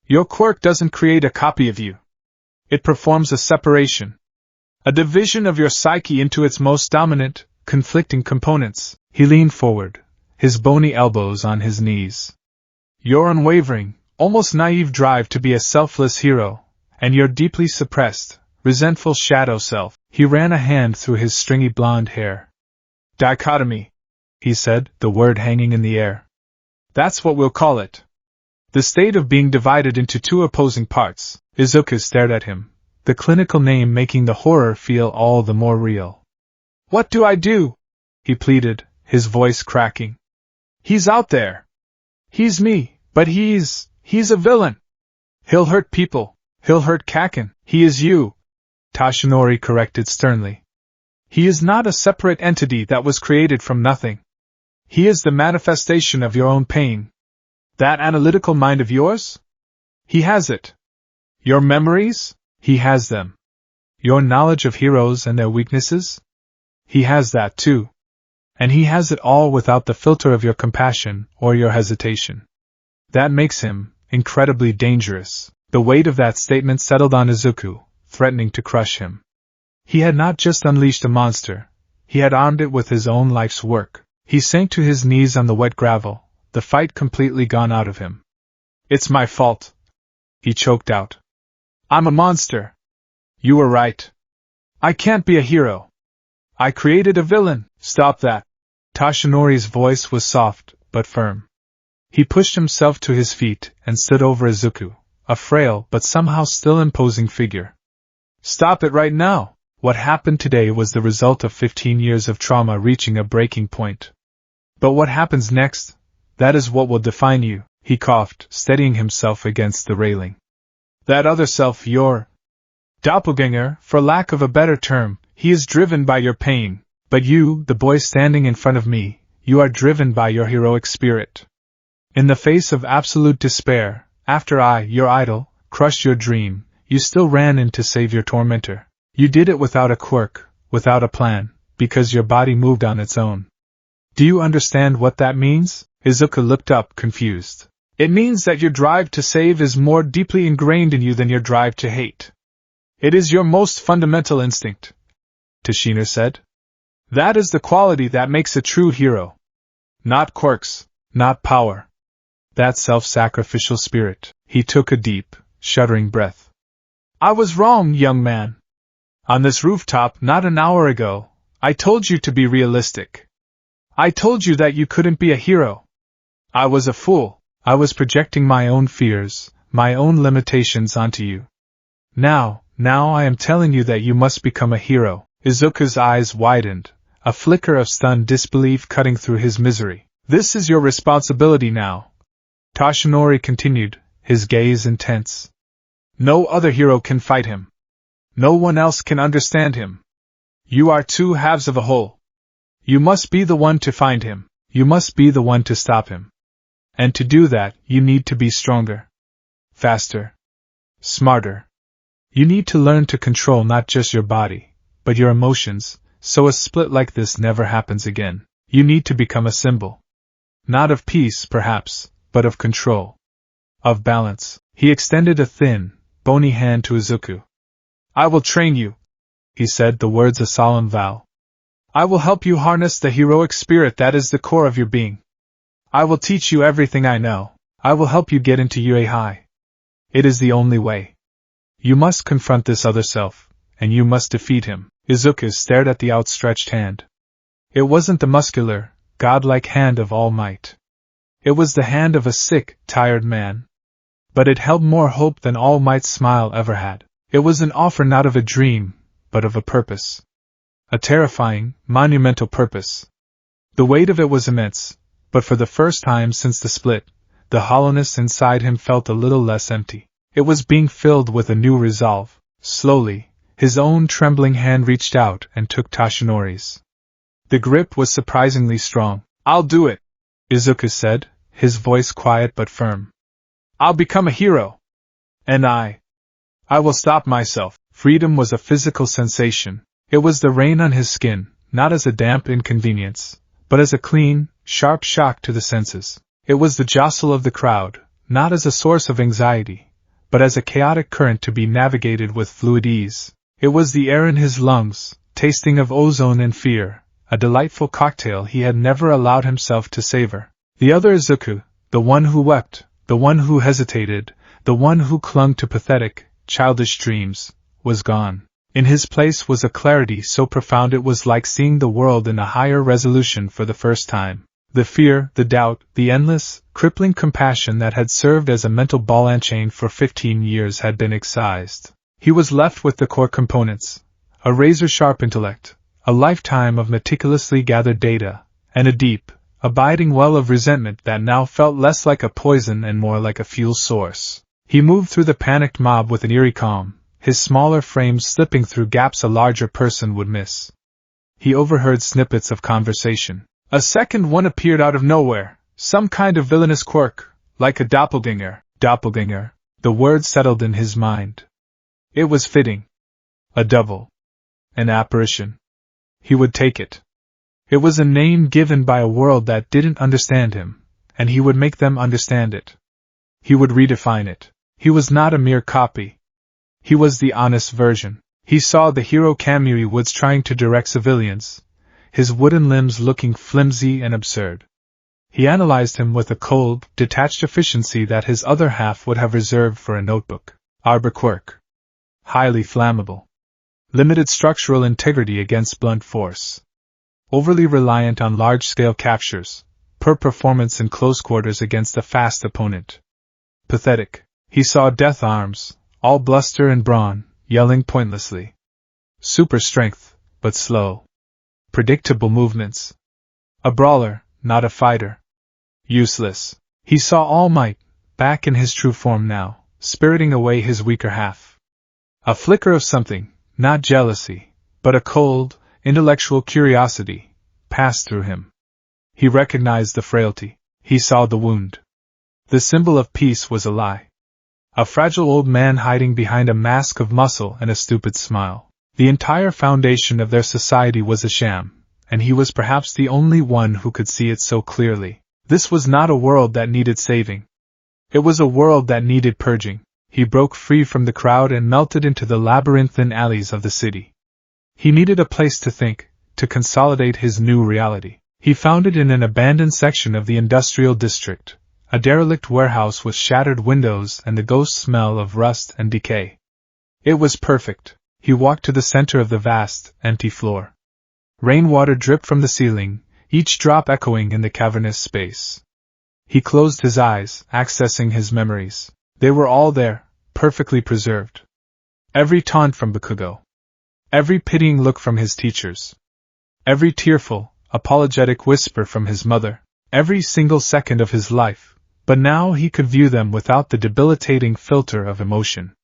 Your quirk doesn't create a copy of you. It performs a separation. A division of your psyche into its most dominant, conflicting components. He leaned forward, his bony elbows on his knees. Your unwavering, almost naive drive to be a selfless hero, and your deeply suppressed, resentful shadow self. He ran a hand through his stringy blonde hair. Dichotomy, he said, the word hanging in the air. That's what we'll call it. The state of being divided into two opposing parts. Izuku stared at him, the clinical name making the horror feel all the more real. What do I do? He pleaded, his voice cracking. He's out there. He's me, but he's a villain. He'll hurt people. He'll hurt Kaken. He is you, Toshinori corrected sternly. He is not a separate entity that was created from nothing. He is the manifestation of your own pain. That analytical mind of yours? He has it. Your memories? He has them. Your knowledge of heroes and their weaknesses? He has that too. And he has it all without the filter of your compassion or your hesitation. That makes him incredibly dangerous. The weight of that statement settled on Izuku, threatening to crush him. He had not just unleashed a monster, he had armed it with his own life's work. He sank to his knees on the wet gravel, the fight completely gone out of him. It's my fault, he choked out. I'm a monster. You were right. I can't be a hero. I created a villain. Stop that. Toshinori's voice was soft, but firm. He pushed himself to his feet and stood over Izuku, a frail but somehow still imposing figure. Stop it right now. What happened today was the result of 15 years of trauma reaching a breaking point. But what happens next? That is what will define you, he coughed, steadying himself against the railing. That other self, your doppelganger, for lack of a better term, he is driven by your pain. But you, the boy standing in front of me, You are driven by your heroic spirit. In the face of absolute despair, after I, your idol, crushed your dream, you still ran in to save your tormentor. You did it without a quirk, without a plan, because your body moved on its own. Do you understand what that means? Izuku looked up, confused. It means that your drive to save is more deeply ingrained in you than your drive to hate. It is your most fundamental instinct, Tashina said. That is the quality that makes a true hero. Not quirks, not power. That self-sacrificial spirit. He took a deep, shuddering breath. I was wrong, young man. On this rooftop not an hour ago, I told you to be realistic. I told you that you couldn't be a hero. I was a fool. I was projecting my own fears, my own limitations onto you. Now I am telling you that you must become a hero. Izuku's eyes widened, a flicker of stunned disbelief cutting through his misery. This is your responsibility now. Toshinori continued, his gaze intense. No other hero can fight him. No one else can understand him. You are two halves of a whole. You must be the one to find him. You must be the one to stop him. And to do that, you need to be stronger. Faster. Smarter. You need to learn to control not just your body, but your emotions, so a split like this never happens again. You need to become a symbol. Not of peace, perhaps, but of control. Of balance. He extended a thin, bony hand to Izuku. I will train you, he said, the words a solemn vow. I will help you harness the heroic spirit that is the core of your being. I will teach you everything I know. I will help you get into UA High. It is the only way. You must confront this other self, and you must defeat him. Izuku stared at the outstretched hand. It wasn't the muscular, godlike hand of All Might. It was the hand of a sick, tired man. But it held more hope than All Might's smile ever had. It was an offer not of a dream, but of a purpose. A terrifying, monumental purpose. The weight of it was immense, but for the first time since the split, the hollowness inside him felt a little less empty. It was being filled with a new resolve. Slowly, his own trembling hand reached out and took Toshinori's. The grip was surprisingly strong. I'll do it, Izuku said, his voice quiet but firm. I'll become a hero. And I will stop myself. Freedom was a physical sensation. It was the rain on his skin, not as a damp inconvenience, but as a clean, sharp shock to the senses. It was the jostle of the crowd, not as a source of anxiety, but as a chaotic current to be navigated with fluid ease. It was the air in his lungs, tasting of ozone and fear, a delightful cocktail he had never allowed himself to savor. The other Izuku, the one who wept, the one who hesitated, the one who clung to pathetic, childish dreams, was gone. In his place was a clarity so profound it was like seeing the world in a higher resolution for the first time. The fear, the doubt, the endless, crippling compassion that had served as a mental ball and chain for 15 years had been excised. He was left with the core components, a razor-sharp intellect, a lifetime of meticulously gathered data, and a deep, abiding well of resentment that now felt less like a poison and more like a fuel source. He moved through the panicked mob with an eerie calm, his smaller frame slipping through gaps a larger person would miss. He overheard snippets of conversation. A second one appeared out of nowhere, some kind of villainous quirk, like a doppelganger. Doppelganger, the word settled in his mind. It was fitting. A double. An apparition. He would take it. It was a name given by a world that didn't understand him, and he would make them understand it. He would redefine it. He was not a mere copy. He was the honest version. He saw the hero Kamui Woods trying to direct civilians, his wooden limbs looking flimsy and absurd. He analyzed him with a cold, detached efficiency that his other half would have reserved for a notebook. Arbor Quirk. Highly flammable. Limited structural integrity against blunt force. Overly reliant on large-scale captures, poor performance in close quarters against a fast opponent. Pathetic. He saw death arms, all bluster and brawn, yelling pointlessly. Super strength, but slow. Predictable movements. A brawler, not a fighter. Useless. He saw All Might, back in his true form now, spiriting away his weaker half. A flicker of something, not jealousy, but a cold, intellectual curiosity, passed through him. He recognized the frailty. He saw the wound. The symbol of peace was a lie. A fragile old man hiding behind a mask of muscle and a stupid smile. The entire foundation of their society was a sham, and he was perhaps the only one who could see it so clearly. This was not a world that needed saving. It was a world that needed purging. He broke free from the crowd and melted into the labyrinthine alleys of the city. He needed a place to think, to consolidate his new reality. He found it in an abandoned section of the industrial district, a derelict warehouse with shattered windows and the ghost smell of rust and decay. It was perfect. He walked to the center of the vast, empty floor. Rainwater dripped from the ceiling, each drop echoing in the cavernous space. He closed his eyes, accessing his memories. They were all there, perfectly preserved. Every taunt from Bakugo. Every pitying look from his teachers. Every tearful, apologetic whisper from his mother. Every single second of his life, but now he could view them without the debilitating filter of emotion.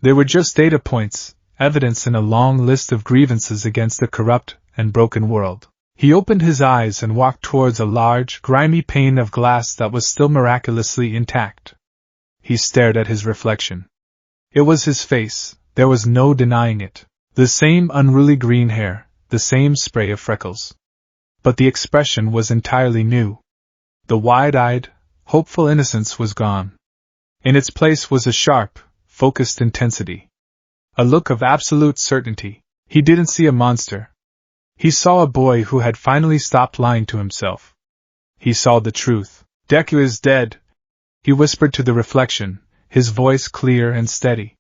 They were just data points, evidence in a long list of grievances against a corrupt and broken world. He opened his eyes and walked towards a large, grimy pane of glass that was still miraculously intact. He stared at his reflection. It was his face, there was no denying it. The same unruly green hair, the same spray of freckles. But the expression was entirely new. The wide-eyed, hopeful innocence was gone. In its place was a sharp, focused intensity. A look of absolute certainty. He didn't see a monster. He saw a boy who had finally stopped lying to himself. He saw the truth. Deku is dead, he whispered to the reflection, his voice clear and steady.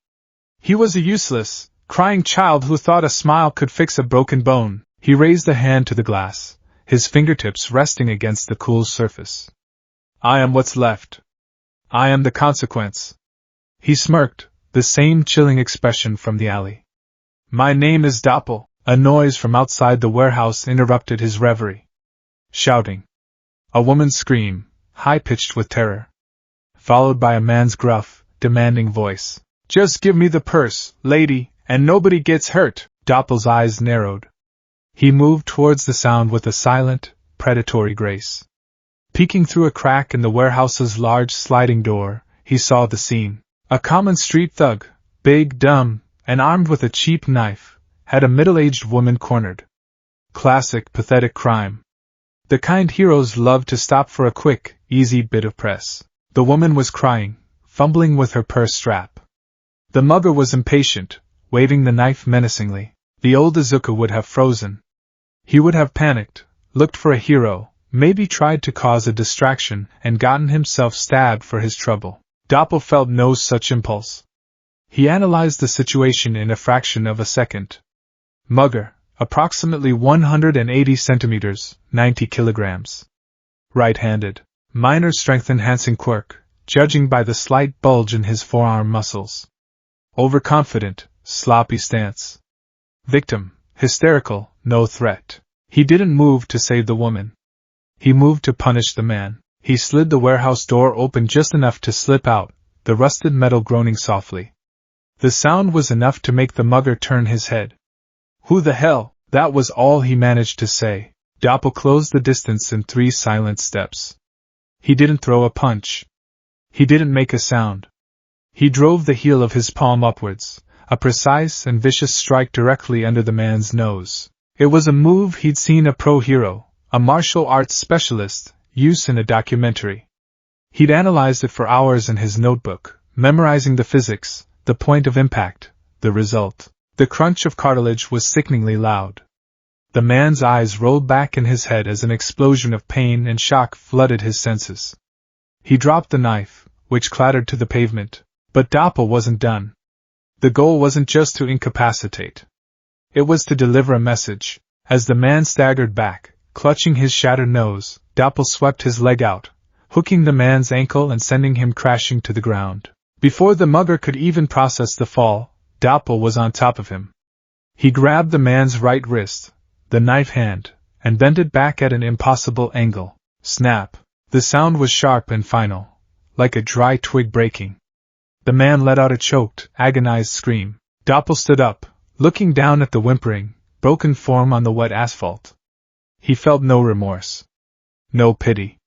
He was a useless, crying child who thought a smile could fix a broken bone. He raised a hand to the glass, his fingertips resting against the cool surface. I am what's left. I am the consequence. He smirked, the same chilling expression from the alley. My name is Doppel. A noise from outside the warehouse interrupted his reverie. Shouting. A woman's scream, high-pitched with terror. Followed by a man's gruff, demanding voice. Just give me the purse, lady, and nobody gets hurt. Doppel's eyes narrowed. He moved towards the sound with a silent, predatory grace. Peeking through a crack in the warehouse's large sliding door, he saw the scene. A common street thug, big, dumb, and armed with a cheap knife, had a middle-aged woman cornered. Classic, pathetic crime. The kind heroes love to stop for a quick, easy bit of press. The woman was crying, fumbling with her purse strap. The mugger was impatient, waving the knife menacingly. The old Izuku would have frozen. He would have panicked, looked for a hero, maybe tried to cause a distraction and gotten himself stabbed for his trouble. Doppel felt no such impulse. He analyzed the situation in a fraction of a second. Mugger, approximately 180 centimeters, 90 kilograms. Right-handed. Minor strength-enhancing quirk, judging by the slight bulge in his forearm muscles. Overconfident, sloppy stance. Victim, hysterical, no threat. He didn't move to save the woman. He moved to punish the man. He slid the warehouse door open just enough to slip out, the rusted metal groaning softly. The sound was enough to make the mugger turn his head. Who the hell? That was all he managed to say. Doppel closed the distance in 3 silent steps. He didn't throw a punch. He didn't make a sound. He drove the heel of his palm upwards, a precise and vicious strike directly under the man's nose. It was a move he'd seen a pro hero, a martial arts specialist, use in a documentary. He'd analyzed it for hours in his notebook, memorizing the physics, the point of impact, the result. The crunch of cartilage was sickeningly loud. The man's eyes rolled back in his head as an explosion of pain and shock flooded his senses. He dropped the knife, which clattered to the pavement, but Doppel wasn't done. The goal wasn't just to incapacitate. It was to deliver a message. As the man staggered back, clutching his shattered nose, Doppel swept his leg out, hooking the man's ankle and sending him crashing to the ground. Before the mugger could even process the fall, Doppel was on top of him. He grabbed the man's right wrist, the knife hand, and bent it back at an impossible angle. Snap! The sound was sharp and final, like a dry twig breaking. The man let out a choked, agonized scream. Doppel stood up, looking down at the whimpering, broken form on the wet asphalt. He felt no remorse. No pity.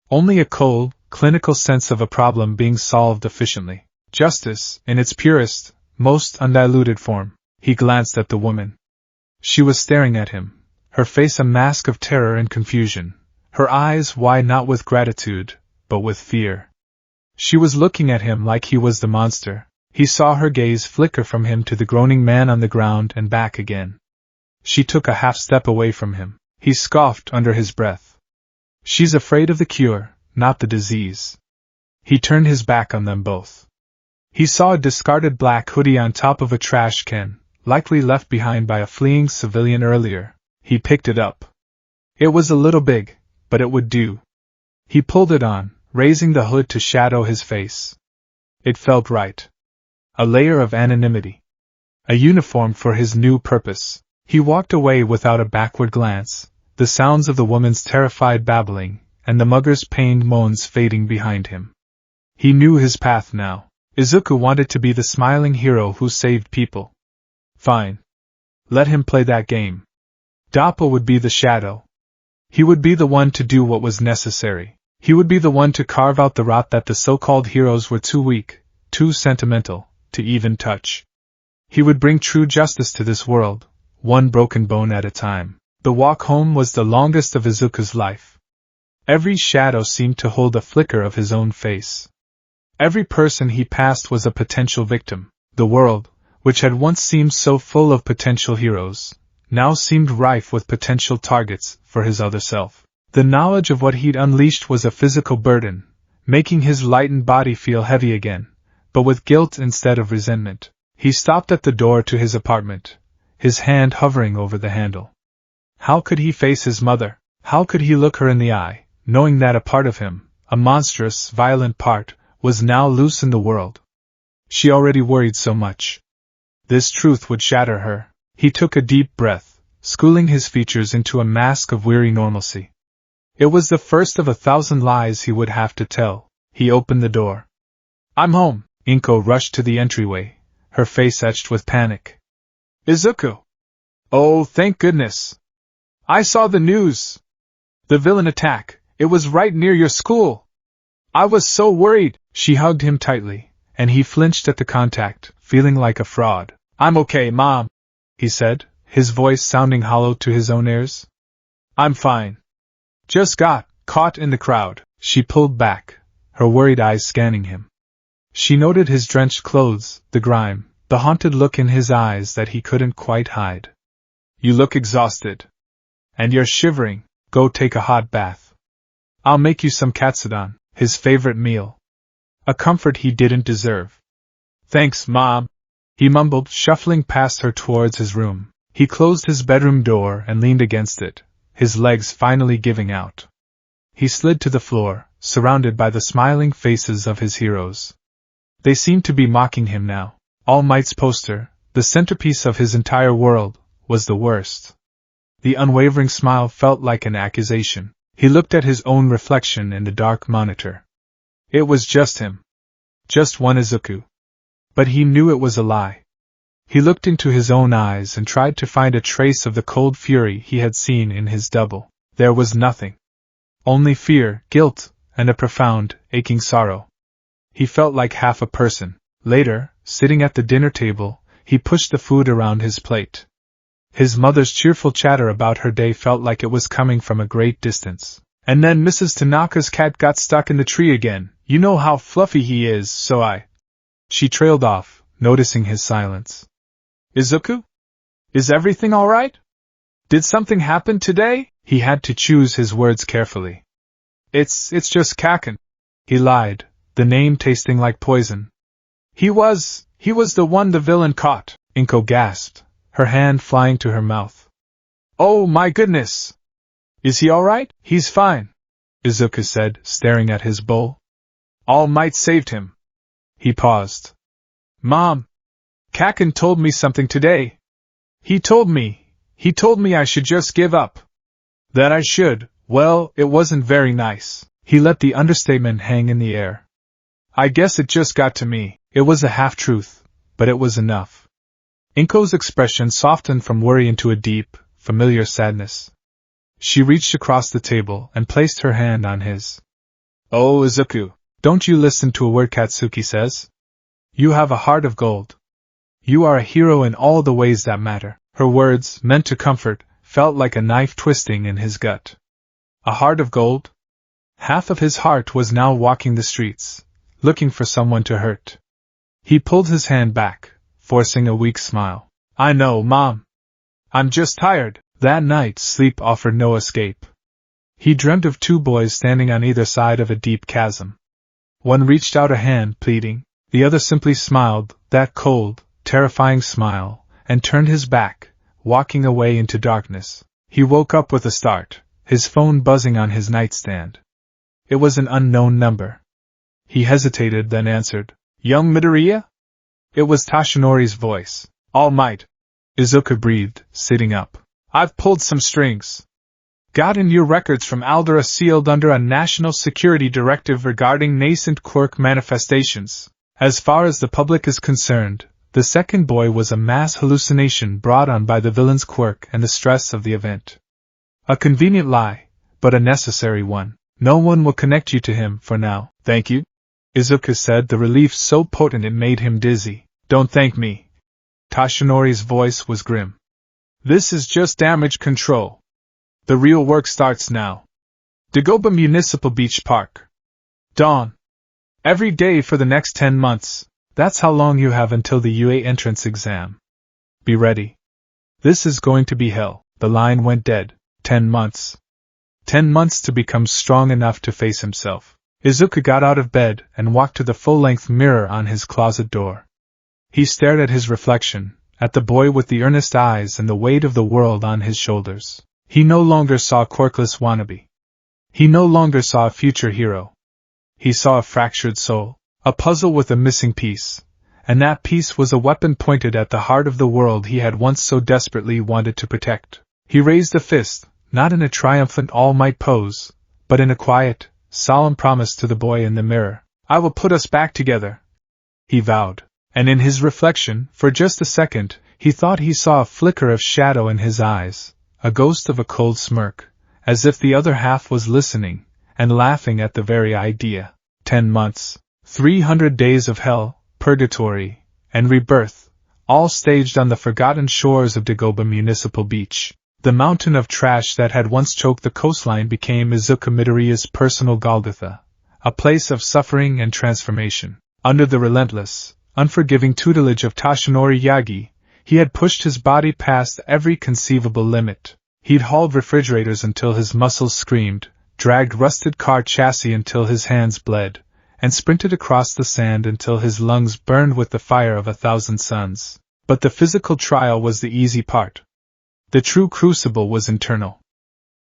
Only a cold, clinical sense of a problem being solved efficiently. Justice, in its purest, most undiluted form. He glanced at the woman. She was staring at him, her face a mask of terror and confusion, her eyes wide not with gratitude, but with fear. She was looking at him like he was the monster. He saw her gaze flicker from him to the groaning man on the ground and back again. She took a half step away from him. He scoffed under his breath. She's afraid of the cure, not the disease. He turned his back on them both. He saw a discarded black hoodie on top of a trash can, likely left behind by a fleeing civilian earlier. He picked it up. It was a little big, but it would do. He pulled it on, raising the hood to shadow his face. It felt right. A layer of anonymity. A uniform for his new purpose. He walked away without a backward glance, the sounds of the woman's terrified babbling, and the mugger's pained moans fading behind him. He knew his path now. Izuku wanted to be the smiling hero who saved people. Fine. Let him play that game. Dappa would be the shadow. He would be the one to do what was necessary. He would be the one to carve out the rot that the so-called heroes were too weak, too sentimental, to even touch. He would bring true justice to this world, one broken bone at a time. The walk home was the longest of Izuku's life. Every shadow seemed to hold a flicker of his own face. Every person he passed was a potential victim. The world, which had once seemed so full of potential heroes, now seemed rife with potential targets for his other self. The knowledge of what he'd unleashed was a physical burden, making his lightened body feel heavy again, but with guilt instead of resentment. He stopped at the door to his apartment, his hand hovering over the handle. How could he face his mother? How could he look her in the eye, knowing that a part of him, a monstrous, violent part, was now loose in the world? She already worried so much. This truth would shatter her. He took a deep breath, schooling his features into a mask of weary normalcy. It was the first of 1,000 lies he would have to tell. He opened the door. I'm home. Inko rushed to the entryway, her face etched with panic. Izuku! Oh, thank goodness! I saw the news! The villain attack, it was right near your school! I was so worried! She hugged him tightly, and he flinched at the contact, feeling like a fraud. I'm okay, Mom, he said, his voice sounding hollow to his own ears. I'm fine. Just got caught in the crowd. She pulled back, her worried eyes scanning him. She noted his drenched clothes, the grime, the haunted look in his eyes that he couldn't quite hide. You look exhausted. And you're shivering. Go take a hot bath. I'll make you some katsudon, his favorite meal. A comfort he didn't deserve. Thanks, Mom, he mumbled, shuffling past her towards his room. He closed his bedroom door and leaned against it, his legs finally giving out. He slid to the floor, surrounded by the smiling faces of his heroes. They seemed to be mocking him now. All Might's poster, the centerpiece of his entire world, was the worst. The unwavering smile felt like an accusation. He looked at his own reflection in the dark monitor. It was just him. Just one Izuku. But he knew it was a lie. He looked into his own eyes and tried to find a trace of the cold fury he had seen in his double. There was nothing. Only fear, guilt, and a profound, aching sorrow. He felt like half a person. Later, sitting at the dinner table, he pushed the food around his plate. His mother's cheerful chatter about her day felt like it was coming from a great distance. And then Mrs. Tanaka's cat got stuck in the tree again. You know how fluffy he is, so I... She trailed off, noticing his silence. Izuku? Is everything all right? Did something happen today? He had to choose his words carefully. It's just Kaken. He lied, the name tasting like poison. He was the one the villain caught, Inko gasped, her hand flying to her mouth. Oh my goodness! Is he all right? He's fine, Izuku said, staring at his bowl. All Might saved him. He paused. Mom, Kaken told me something today. He told me I should just give up. That I should, well, it wasn't very nice. He let the understatement hang in the air. I guess it just got to me. It was a half-truth, but it was enough. Inko's expression softened from worry into a deep, familiar sadness. She reached across the table and placed her hand on his. Oh, Izuku, don't you listen to a word Katsuki says? You have a heart of gold. You are a hero in all the ways that matter. Her words, meant to comfort, felt like a knife twisting in his gut. A heart of gold? Half of his heart was now walking the streets, looking for someone to hurt. He pulled his hand back, forcing a weak smile. I know, Mom. I'm just tired. That night, sleep offered no escape. He dreamt of two boys standing on either side of a deep chasm. One reached out a hand, pleading. The other simply smiled, that cold, terrifying smile, and turned his back, walking away into darkness. He woke up with a start, his phone buzzing on his nightstand. It was an unknown number. He hesitated, then answered. Young Midoriya? It was Tashinori's voice. All might. Izuku breathed, sitting up. I've pulled some strings. Gotten your records from Aldera sealed under a national security directive regarding nascent Quirk manifestations. As far as the public is concerned, the second boy was a mass hallucination brought on by the villain's quirk and the stress of the event. A convenient lie, but a necessary one. No one will connect you to him for now. Thank you, Izuku said, the relief so potent it made him dizzy. Don't thank me. Tashinori's voice was grim. This is just damage control. The real work starts now. Dagoba Municipal Beach Park. Dawn. Every day for the next 10 months. That's how long you have until the UA entrance exam. Be ready. This is going to be hell. The line went dead. 10 months. 10 months to become strong enough to face himself. Izuku got out of bed and walked to the full-length mirror on his closet door. He stared at his reflection, at the boy with the earnest eyes and the weight of the world on his shoulders. He no longer saw a quirkless wannabe. He no longer saw a future hero. He saw a fractured soul, a puzzle with a missing piece, and that piece was a weapon pointed at the heart of the world he had once so desperately wanted to protect. He raised a fist, not in a triumphant all-might pose, but in a quiet, solemn promise to the boy in the mirror. I will put us back together, he vowed. And in his reflection, for just a second, he thought he saw a flicker of shadow in his eyes, a ghost of a cold smirk, as if the other half was listening, and laughing at the very idea. 10 months, 300 days of hell, purgatory, and rebirth, all staged on the forgotten shores of Dagoba Municipal Beach. The mountain of trash that had once choked the coastline became Izuku Midoriya's personal Golgotha, a place of suffering and transformation. Under the relentless, unforgiving tutelage of Tashinori Yagi, he had pushed his body past every conceivable limit. He'd hauled refrigerators until his muscles screamed, dragged rusted car chassis until his hands bled, and sprinted across the sand until his lungs burned with the fire of 1,000 suns. But the physical trial was the easy part. The true crucible was internal.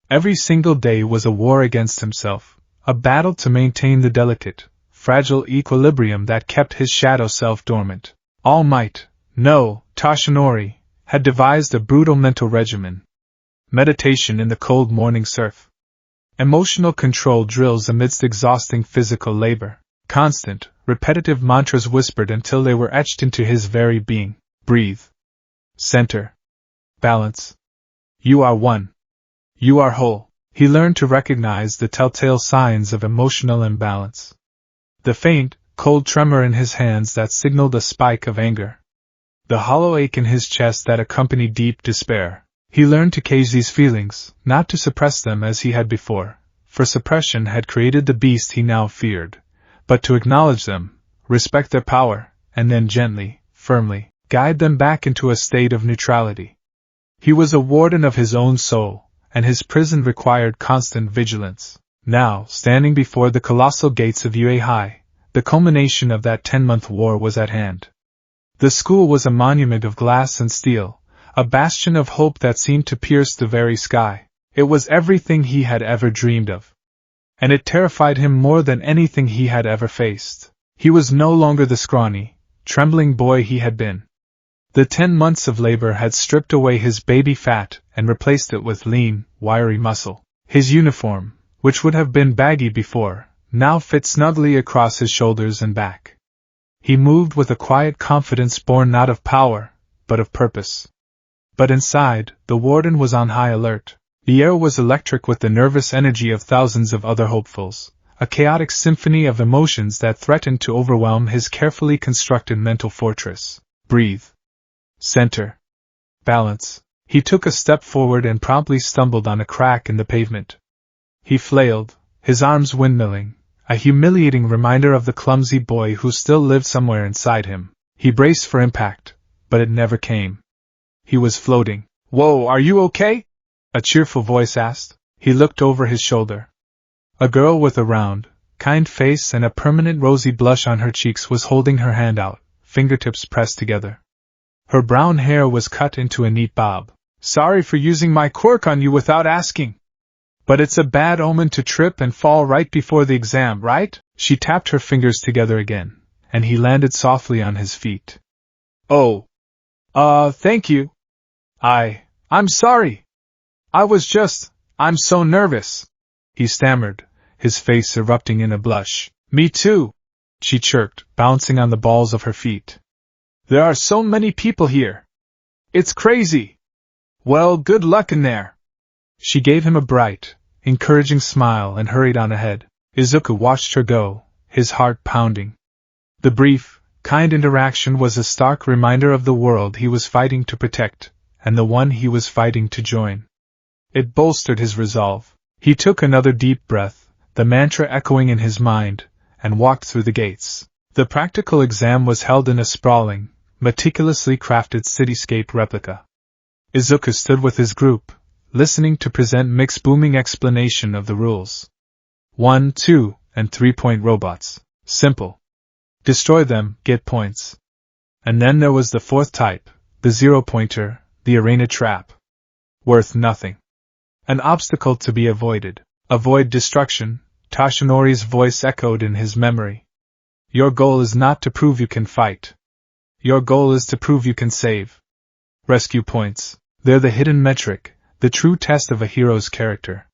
Every single day was a war against himself, a battle to maintain the delicate, fragile equilibrium that kept his shadow self dormant. All Might, no, Tashinori, had devised a brutal mental regimen. Meditation in the cold morning surf. Emotional control drills amidst exhausting physical labor. Constant, repetitive mantras whispered until they were etched into his very being. Breathe. Center. Balance. You are one. You are whole. He learned to recognize the telltale signs of emotional imbalance. The faint, cold tremor in his hands that signaled a spike of anger. The hollow ache in his chest that accompanied deep despair. He learned to cage these feelings, not to suppress them as he had before, for suppression had created the beast he now feared, but to acknowledge them, respect their power, and then gently, firmly, guide them back into a state of neutrality. He was a warden of his own soul, and his prison required constant vigilance. Now, standing before the colossal gates of UA High, the culmination of that 10-month war was at hand. The school was a monument of glass and steel, a bastion of hope that seemed to pierce the very sky. It was everything he had ever dreamed of. And it terrified him more than anything he had ever faced. He was no longer the scrawny, trembling boy he had been. The 10 months of labor had stripped away his baby fat and replaced it with lean, wiry muscle. His uniform, which would have been baggy before, now fit snugly across his shoulders and back. He moved with a quiet confidence born not of power, but of purpose. But inside, the warden was on high alert. The air was electric with the nervous energy of thousands of other hopefuls, a chaotic symphony of emotions that threatened to overwhelm his carefully constructed mental fortress. Breathe. Center. Balance. He took a step forward and promptly stumbled on a crack in the pavement. He flailed, his arms windmilling, a humiliating reminder of the clumsy boy who still lived somewhere inside him. He braced for impact, but it never came. He was floating. "Whoa, are you okay?" a cheerful voice asked. He looked over his shoulder. A girl with a round, kind face and a permanent rosy blush on her cheeks was holding her hand out, fingertips pressed together. Her brown hair was cut into a neat bob. "Sorry for using my quirk on you without asking. But it's a bad omen to trip and fall right before the exam, right?" She tapped her fingers together again, and he landed softly on his feet. "Oh. Thank you. I'm sorry. I'm so nervous," he stammered, his face erupting in a blush. "Me too," she chirped, bouncing on the balls of her feet. "There are so many people here. It's crazy. Well, good luck in there." She gave him a bright, encouraging smile and hurried on ahead. Izuku watched her go, his heart pounding. The brief, kind interaction was a stark reminder of the world he was fighting to protect, and the one he was fighting to join. It bolstered his resolve. He took another deep breath, the mantra echoing in his mind, and walked through the gates. The practical exam was held in a sprawling, meticulously crafted cityscape replica. Izuku stood with his group, listening to present Mick's booming explanation of the rules. 1, 2, and 3-point robots. Simple. Destroy them, get points. And then there was the fourth type, the zero-pointer, the arena trap. Worth nothing. An obstacle to be avoided. Avoid destruction, Toshinori's voice echoed in his memory. Your goal is not to prove you can fight. Your goal is to prove you can save. Rescue points. They're the hidden metric, the true test of a hero's character.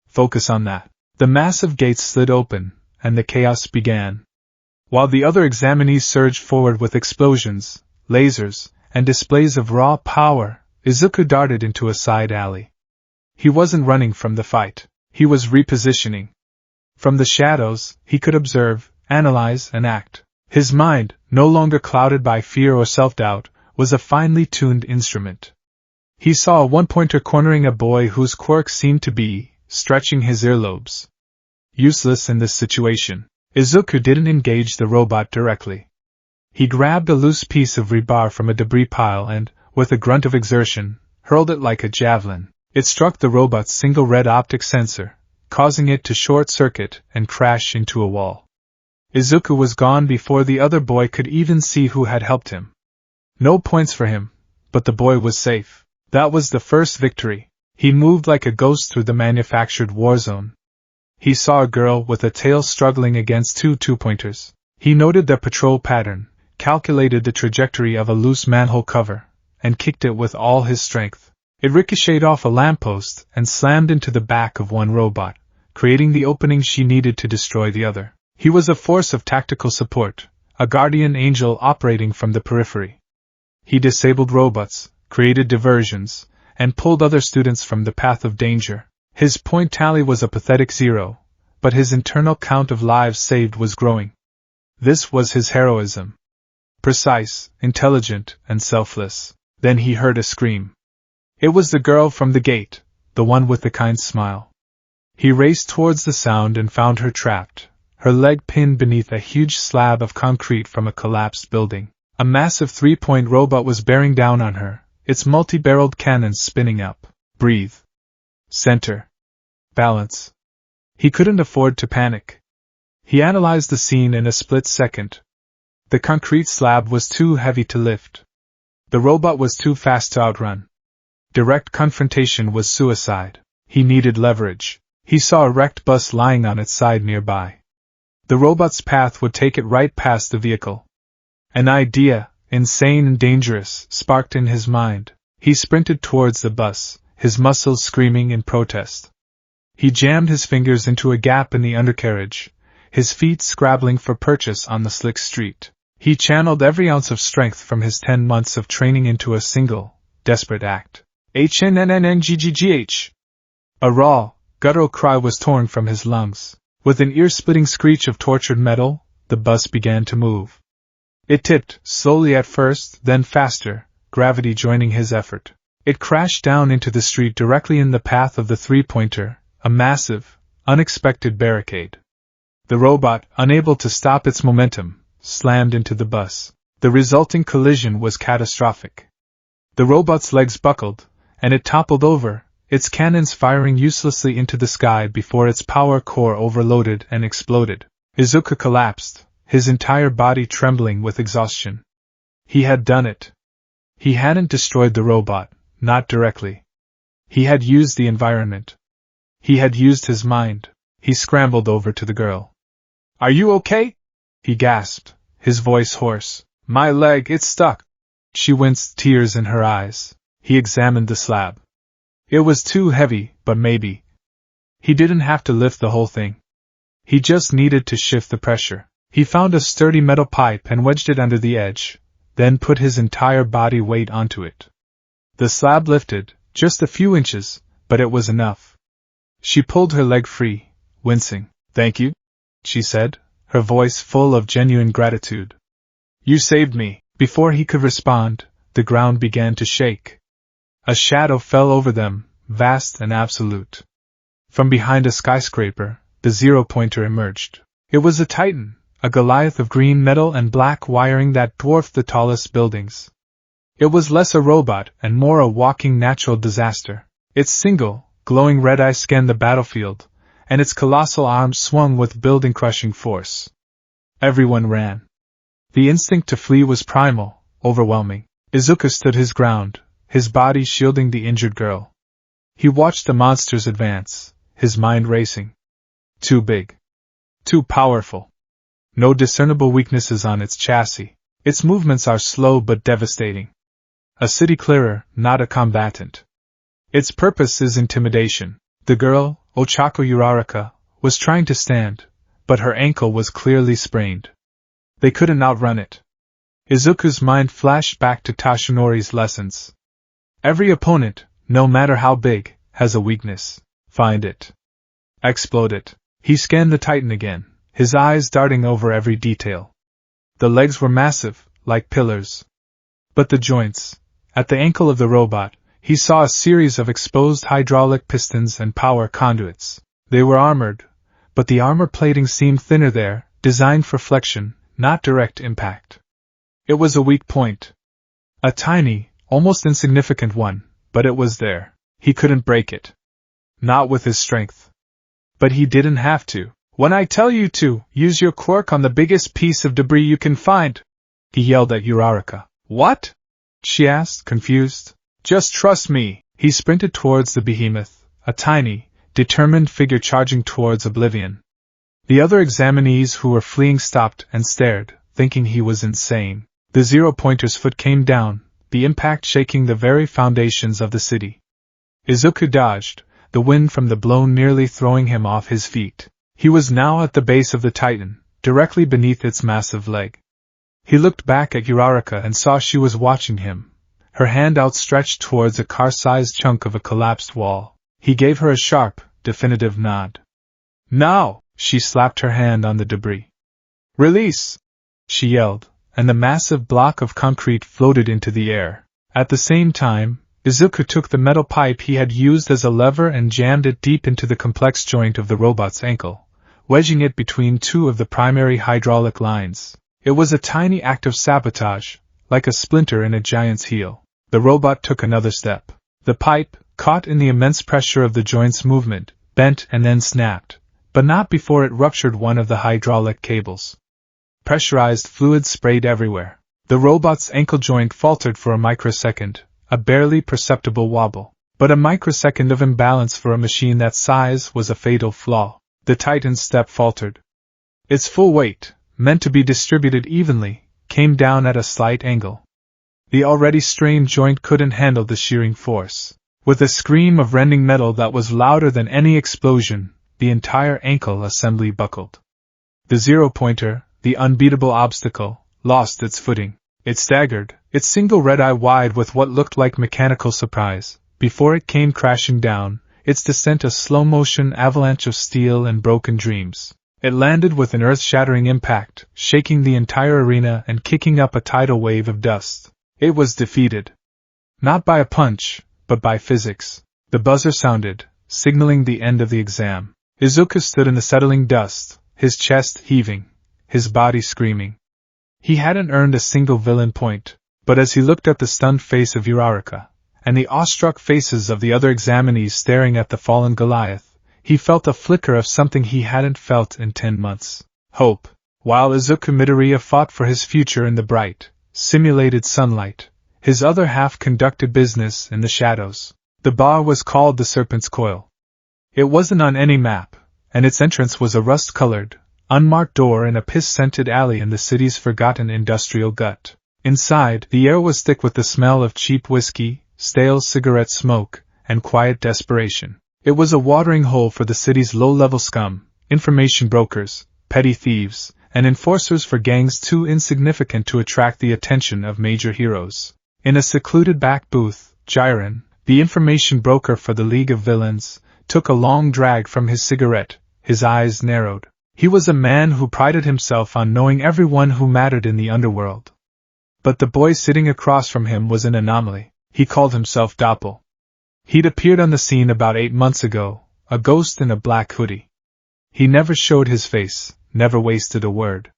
Focus on that. The massive gates slid open, and the chaos began. While the other examinees surged forward with explosions, lasers, and displays of raw power, Izuku darted into a side alley. He wasn't running from the fight. He was repositioning. From the shadows, he could observe, analyze, and act. His mind, no longer clouded by fear or self-doubt, was a finely tuned instrument. He saw a one-pointer cornering a boy whose quirk seemed to be stretching his earlobes. Useless in this situation, Izuku didn't engage the robot directly. He grabbed a loose piece of rebar from a debris pile and, with a grunt of exertion, hurled it like a javelin. It struck the robot's single red optic sensor, causing it to short-circuit and crash into a wall. Izuku was gone before the other boy could even see who had helped him. No points for him, but the boy was safe. That was the first victory. He moved like a ghost through the manufactured war zone. He saw a girl with a tail struggling against two two-pointers. He noted their patrol pattern, calculated the trajectory of a loose manhole cover, and kicked it with all his strength. It ricocheted off a lamppost and slammed into the back of one robot, creating the opening she needed to destroy the other. He was a force of tactical support, a guardian angel operating from the periphery. He disabled robots, created diversions, and pulled other students from the path of danger. His point tally was a pathetic 0, but his internal count of lives saved was growing. This was his heroism. Precise, intelligent, and selfless. Then he heard a scream. It was the girl from the gate, the one with the kind smile. He raced towards the sound and found her trapped, her leg pinned beneath a huge slab of concrete from a collapsed building. A massive 3-point robot was bearing down on her, its multi-barreled cannons spinning up. Breathe. Center. Balance. He couldn't afford to panic. He analyzed the scene in a split second. The concrete slab was too heavy to lift. The robot was too fast to outrun. Direct confrontation was suicide. He needed leverage. He saw a wrecked bus lying on its side nearby. The robot's path would take it right past the vehicle. An idea, insane and dangerous, sparked in his mind. He sprinted towards the bus, his muscles screaming in protest. He jammed his fingers into a gap in the undercarriage, his feet scrabbling for purchase on the slick street. He channeled every ounce of strength from his 10 months of training into a single, desperate act. HNNNNGGGH. A raw, guttural cry was torn from his lungs. With an ear-splitting screech of tortured metal, the bus began to move. It tipped, slowly at first, then faster, gravity joining his effort. It crashed down into the street directly in the path of the three-pointer, a massive, unexpected barricade. The robot, unable to stop its momentum, slammed into the bus. The resulting collision was catastrophic. The robot's legs buckled, and it toppled over, its cannons firing uselessly into the sky before its power core overloaded and exploded. Izuku collapsed, his entire body trembling with exhaustion. He had done it. He hadn't destroyed the robot, not directly. He had used the environment. He had used his mind. He scrambled over to the girl. "Are you okay?" he gasped, his voice hoarse. "My leg, it's stuck." She winced, tears in her eyes. He examined the slab. It was too heavy, but maybe. He didn't have to lift the whole thing. He just needed to shift the pressure. He found a sturdy metal pipe and wedged it under the edge, then put his entire body weight onto it. The slab lifted, just a few inches, but it was enough. She pulled her leg free, wincing. "Thank you," she said, her voice full of genuine gratitude. "You saved me." Before he could respond, the ground began to shake. A shadow fell over them, vast and absolute. From behind a skyscraper, the zero-pointer emerged. It was a titan, a Goliath of green metal and black wiring that dwarfed the tallest buildings. It was less a robot and more a walking natural disaster. Its single, glowing red eye scanned the battlefield, and its colossal arms swung with building-crushing force. Everyone ran. The instinct to flee was primal, overwhelming. Izuku stood his ground, his body shielding the injured girl. He watched the monsters advance, his mind racing. Too big. Too powerful. No discernible weaknesses on its chassis. Its movements are slow but devastating. A city clearer, not a combatant. Its purpose is intimidation. The girl, Ochako Uraraka, was trying to stand, but her ankle was clearly sprained. They couldn't outrun it. Izuku's mind flashed back to Tashinori's lessons. Every opponent, no matter how big, has a weakness. Find it. Explode it. He scanned the Titan again, his eyes darting over every detail. The legs were massive, like pillars. But the joints, at the ankle of the robot, he saw a series of exposed hydraulic pistons and power conduits. They were armored, but the armor plating seemed thinner there, designed for flexion, not direct impact. It was a weak point. A tiny, almost insignificant one, but it was there. He couldn't break it. Not with his strength. But he didn't have to. "When I tell you to, use your quirk on the biggest piece of debris you can find," he yelled at Uraraka. "What?" she asked, confused. "Just trust me." He sprinted towards the behemoth, a tiny, determined figure charging towards oblivion. The other examinees who were fleeing stopped and stared, thinking he was insane. The zero-pointer's foot came down, the impact shaking the very foundations of the city. Izuku dodged, the wind from the blow nearly throwing him off his feet. He was now at the base of the Titan, directly beneath its massive leg. He looked back at Uraraka and saw she was watching him, her hand outstretched towards a car-sized chunk of a collapsed wall. He gave her a sharp, definitive nod. "Now!" She slapped her hand on the debris. "Release!" she yelled, and the massive block of concrete floated into the air. At the same time, Izuku took the metal pipe he had used as a lever and jammed it deep into the complex joint of the robot's ankle, wedging it between two of the primary hydraulic lines. It was a tiny act of sabotage, like a splinter in a giant's heel. The robot took another step. The pipe, caught in the immense pressure of the joint's movement, bent and then snapped, but not before it ruptured one of the hydraulic cables. Pressurized fluid sprayed everywhere. The robot's ankle joint faltered for a microsecond, a barely perceptible wobble. But a microsecond of imbalance for a machine that size was a fatal flaw. The Titan's step faltered. Its full weight, meant to be distributed evenly, came down at a slight angle. The already strained joint couldn't handle the shearing force. With a scream of rending metal that was louder than any explosion, the entire ankle assembly buckled. The zero-pointer, the unbeatable obstacle, lost its footing. It staggered, its single red eye wide with what looked like mechanical surprise, before it came crashing down, its descent a slow-motion avalanche of steel and broken dreams. It landed with an earth-shattering impact, shaking the entire arena and kicking up a tidal wave of dust. It was defeated. Not by a punch, but by physics. The buzzer sounded, signaling the end of the exam. Izuku stood in the settling dust, his chest heaving, his body screaming. He hadn't earned a single villain point, but as he looked at the stunned face of Uraraka, and the awestruck faces of the other examinees staring at the fallen Goliath, he felt a flicker of something he hadn't felt in 10 months. Hope. While Izuku Midoriya fought for his future in the bright, simulated sunlight, his other half conducted business in the shadows. The bar was called the Serpent's Coil. It wasn't on any map, and its entrance was a rust-colored, unmarked door in a piss-scented alley in the city's forgotten industrial gut. Inside, the air was thick with the smell of cheap whiskey, stale cigarette smoke, and quiet desperation. It was a watering hole for the city's low-level scum, information brokers, petty thieves, and enforcers for gangs too insignificant to attract the attention of major heroes. In a secluded back booth, Jiren, the information broker for the League of Villains, took a long drag from his cigarette, his eyes narrowed. He was a man who prided himself on knowing everyone who mattered in the underworld. But the boy sitting across from him was an anomaly. He called himself Doppel. He'd appeared on the scene about 8 months ago, a ghost in a black hoodie. He never showed his face, never wasted a word.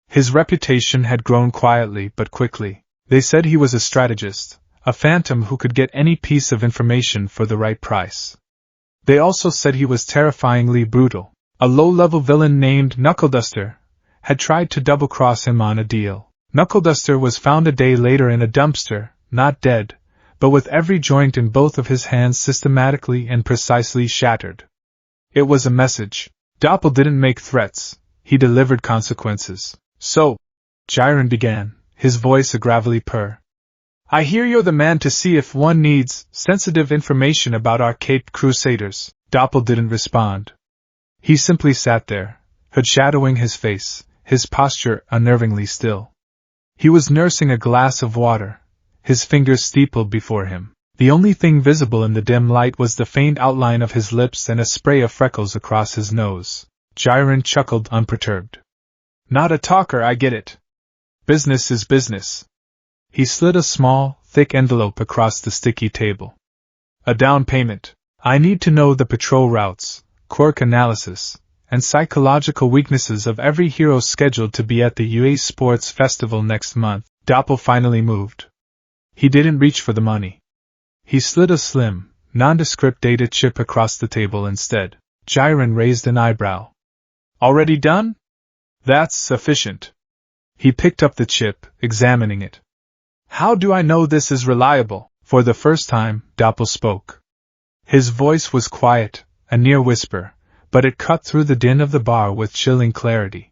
His reputation had grown quietly but quickly. They said he was a strategist, a phantom who could get any piece of information for the right price. They also said he was terrifyingly brutal. A low-level villain named Knuckleduster had tried to double-cross him on a deal. Knuckleduster was found a day later in a dumpster, not dead, but with every joint in both of his hands systematically and precisely shattered. It was a message. Doppel didn't make threats, he delivered consequences. So, Jiren began, his voice a gravelly purr. I hear you're the man to see if one needs sensitive information about our Caped Crusaders. Doppel didn't respond. He simply sat there, hood shadowing his face, his posture unnervingly still. He was nursing a glass of water, his fingers steepled before him. The only thing visible in the dim light was the faint outline of his lips and a spray of freckles across his nose. Jiren chuckled unperturbed. Not a talker, I get it. Business is business. He slid a small, thick envelope across the sticky table. A down payment. I need to know the patrol routes, quirk analysis, and psychological weaknesses of every hero scheduled to be at the UA Sports Festival next month. Doppel finally moved. He didn't reach for the money. He slid a slim, nondescript data chip across the table instead. Jiren raised an eyebrow. Already done? That's sufficient. He picked up the chip, examining it. How do I know this is reliable? For the first time, Doppel spoke. His voice was quiet, a near whisper, but it cut through the din of the bar with chilling clarity.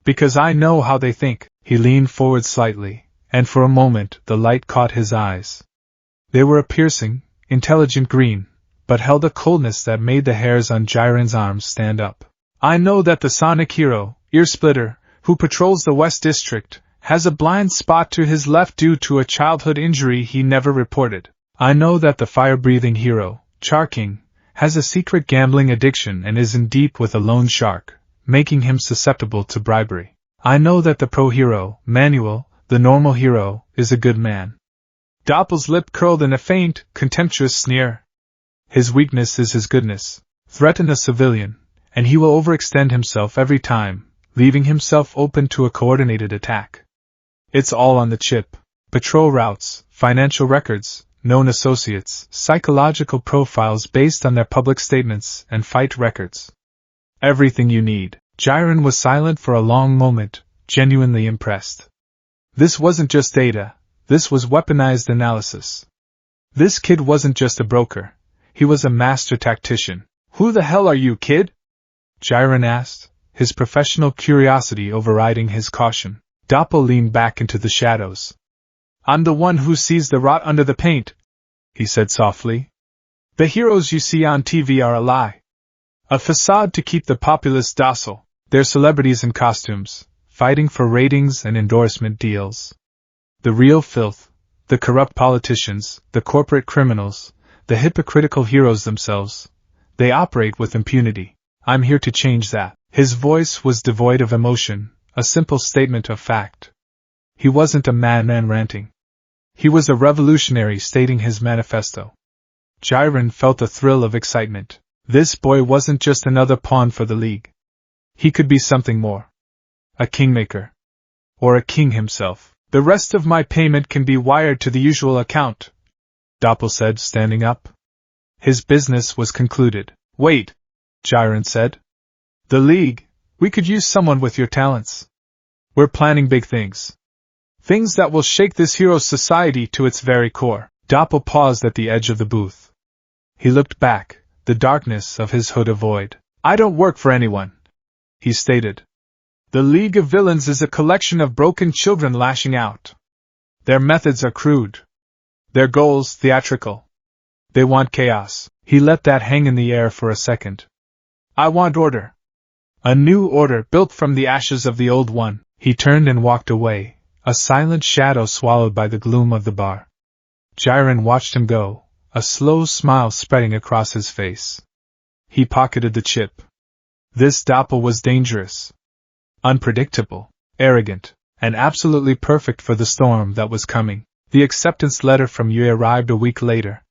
Because I know how they think. He leaned forward slightly, and for a moment the light caught his eyes. They were a piercing, intelligent green, but held a coldness that made the hairs on Jiren's arms stand up. I know that the Sonic hero, Earsplitter, who patrols the West District, has a blind spot to his left due to a childhood injury he never reported. I know that the fire-breathing hero, Charking, has a secret gambling addiction and is in deep with a loan shark, making him susceptible to bribery. I know that the pro-hero, Manuel, the normal hero, is a good man. Doppel's lip curled in a faint, contemptuous sneer. His weakness is his goodness. Threaten a civilian, and he will overextend himself every time, leaving himself open to a coordinated attack. It's all on the chip. Patrol routes, financial records, known associates, psychological profiles based on their public statements, and fight records. Everything you need. Jiren was silent for a long moment, genuinely impressed. This wasn't just data, this was weaponized analysis. This kid wasn't just a broker, he was a master tactician. Who the hell are you, kid? Jiren asked, his professional curiosity overriding his caution. Doppel leaned back into the shadows. I'm the one who sees the rot under the paint, he said softly. The heroes you see on TV are a lie. A facade to keep the populace docile. They're celebrities in costumes, fighting for ratings and endorsement deals. The real filth, the corrupt politicians, the corporate criminals, The hypocritical heroes themselves. They operate with impunity. I'm here to change that. His voice was devoid of emotion, a simple statement of fact. He wasn't a madman ranting. He was a revolutionary stating his manifesto. Jiren felt a thrill of excitement. This boy wasn't just another pawn for the League. He could be something more. A kingmaker. Or a king himself. The rest of my payment can be wired to the usual account, Doppel said, standing up. His business was concluded. Wait, Jiren said. The League, we could use someone with your talents. We're planning big things. Things that will shake this hero's society to its very core. Doppel paused at the edge of the booth. He looked back, the darkness of his hood a void. I don't work for anyone, he stated. The League of Villains is a collection of broken children lashing out. Their methods are crude. Their goals theatrical. They want chaos. He let that hang in the air for a second. I want order. A new order built from the ashes of the old one. He turned and walked away, a silent shadow swallowed by the gloom of the bar. Jiren watched him go, a slow smile spreading across his face. He pocketed the chip. This Doppel was dangerous. Unpredictable, arrogant, and absolutely perfect for the storm that was coming. The acceptance letter from Yue arrived a week later.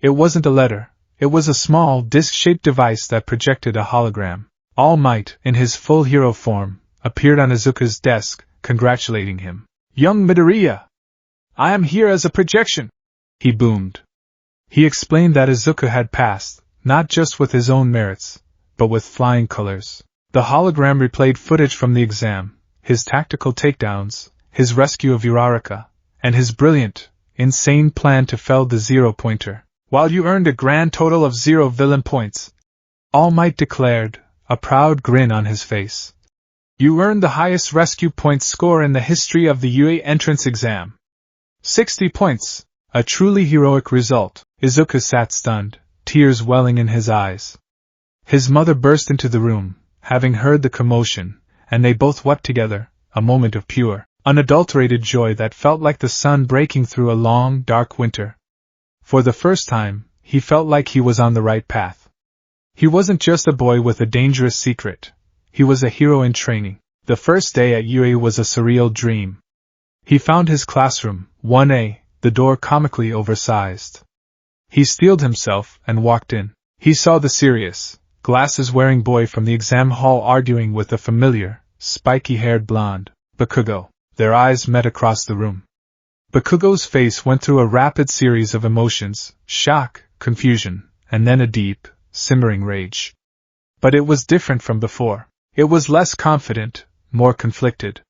It wasn't a letter, it was a small, disc-shaped device that projected a hologram. All Might, in his full hero form, appeared on Izuku's desk, congratulating him. Young Midoriya! I am here as a projection! He boomed. He explained that Izuku had passed, not just with his own merits, but with flying colors. The hologram replayed footage from the exam, his tactical takedowns, his rescue of Uraraka, and his brilliant, insane plan to fell the zero-pointer. While you earned a grand total of 0 villain points, All Might declared, a proud grin on his face. You earned the highest rescue points score in the history of the UA entrance exam. 60 points, a truly heroic result. Izuku sat stunned, tears welling in his eyes. His mother burst into the room, having heard the commotion, and they both wept together, a moment of pure, unadulterated joy that felt like the sun breaking through a long, dark winter. For the first time, he felt like he was on the right path. He wasn't just a boy with a dangerous secret. He was a hero in training. The first day at UA was a surreal dream. He found his classroom, 1A, the door comically oversized. He steeled himself and walked in. He saw the serious, glasses-wearing boy from the exam hall arguing with a familiar, spiky-haired blonde, Bakugo. Their eyes met across the room. Bakugo's face went through a rapid series of emotions, shock, confusion, and then a deep, simmering rage. But it was different from before. It was less confident, more conflicted.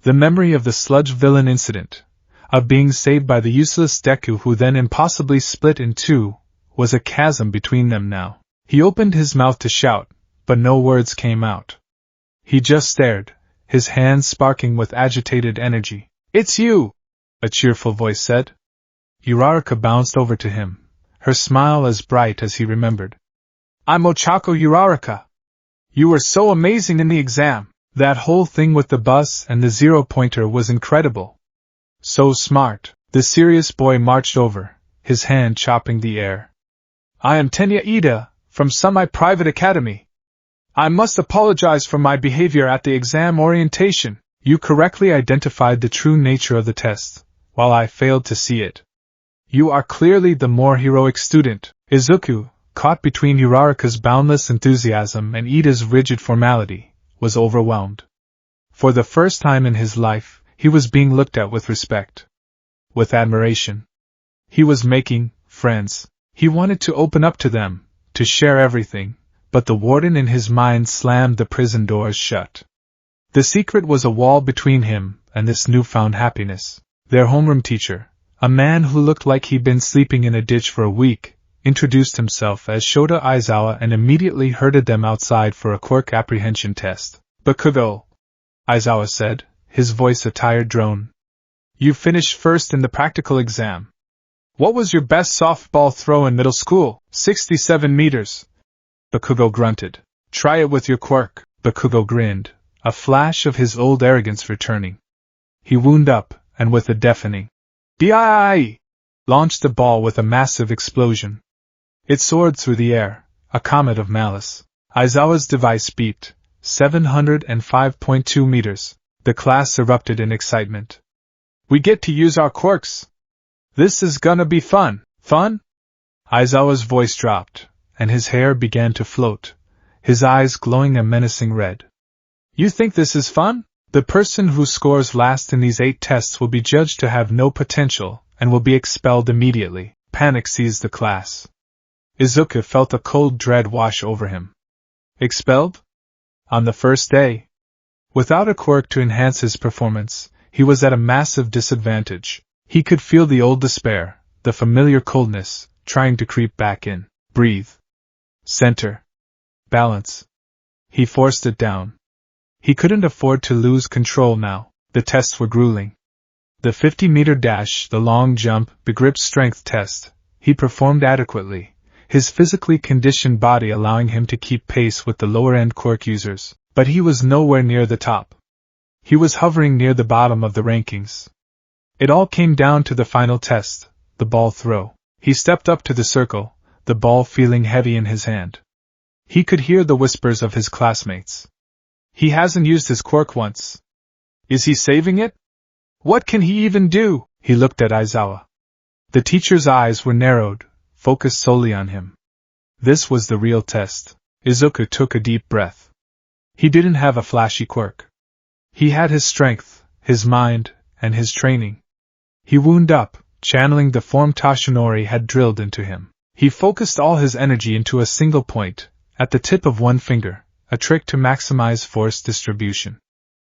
The memory of the sludge villain incident, of being saved by the useless Deku who then impossibly split in two, was a chasm between them now. He opened his mouth to shout, but no words came out. He just stared, his hands sparking with agitated energy. It's you! A cheerful voice said. Uraraka bounced over to him, her smile as bright as he remembered. I'm Ochako Uraraka. You were so amazing in the exam. That whole thing with the bus and the zero-pointer was incredible. So smart. The serious boy marched over, his hand chopping the air. I am Tenya Ida, from Semi-Private Academy. I must apologize for my behavior at the exam orientation. You correctly identified the true nature of the test, while I failed to see it. You are clearly the more heroic student. Izuku, caught between Uraraka's boundless enthusiasm and Ida's rigid formality, was overwhelmed. For the first time in his life, he was being looked at with respect. With admiration. He was making friends. He wanted to open up to them, to share everything, but the warden in his mind slammed the prison doors shut. The secret was a wall between him and this newfound happiness. Their homeroom teacher, a man who looked like he'd been sleeping in a ditch for a week, introduced himself as Shota Aizawa and immediately herded them outside for a Quirk apprehension test. Bakugo, Aizawa said, his voice a tired drone. You finished first in the practical exam. What was your best softball throw in middle school? 67 meters. Bakugo grunted. Try it with your Quirk. Bakugo grinned, a flash of his old arrogance returning. He wound up, and with a deafening "Bii!" launched the ball with a massive explosion. It soared through the air, a comet of malice. Aizawa's device beeped. 705.2 meters. The class erupted in excitement. We get to use our quirks! This is gonna be fun! Fun? Aizawa's voice dropped, and his hair began to float, his eyes glowing a menacing red. You think this is fun? The person who scores last in these 8 tests will be judged to have no potential and will be expelled immediately. Panic seized the class. Izuku felt a cold dread wash over him. Expelled? On the first day? Without a quirk to enhance his performance, he was at a massive disadvantage. He could feel the old despair, the familiar coldness, trying to creep back in. Breathe. Center. Balance. He forced it down. He couldn't afford to lose control now. The tests were grueling. The 50-meter dash, the long jump, the grip strength test, he performed adequately, his physically conditioned body allowing him to keep pace with the lower-end quirk users, but he was nowhere near the top. He was hovering near the bottom of the rankings. It all came down to the final test, the ball throw. He stepped up to the circle, the ball feeling heavy in his hand. He could hear the whispers of his classmates. He hasn't used his quirk once. Is he saving it? What can he even do? He looked at Aizawa. The teacher's eyes were narrowed, focused solely on him. This was the real test. Izuku took a deep breath. He didn't have a flashy quirk. He had his strength, his mind, and his training. He wound up, channeling the form Tashinori had drilled into him. He focused all his energy into a single point, at the tip of one finger, a trick to maximize force distribution.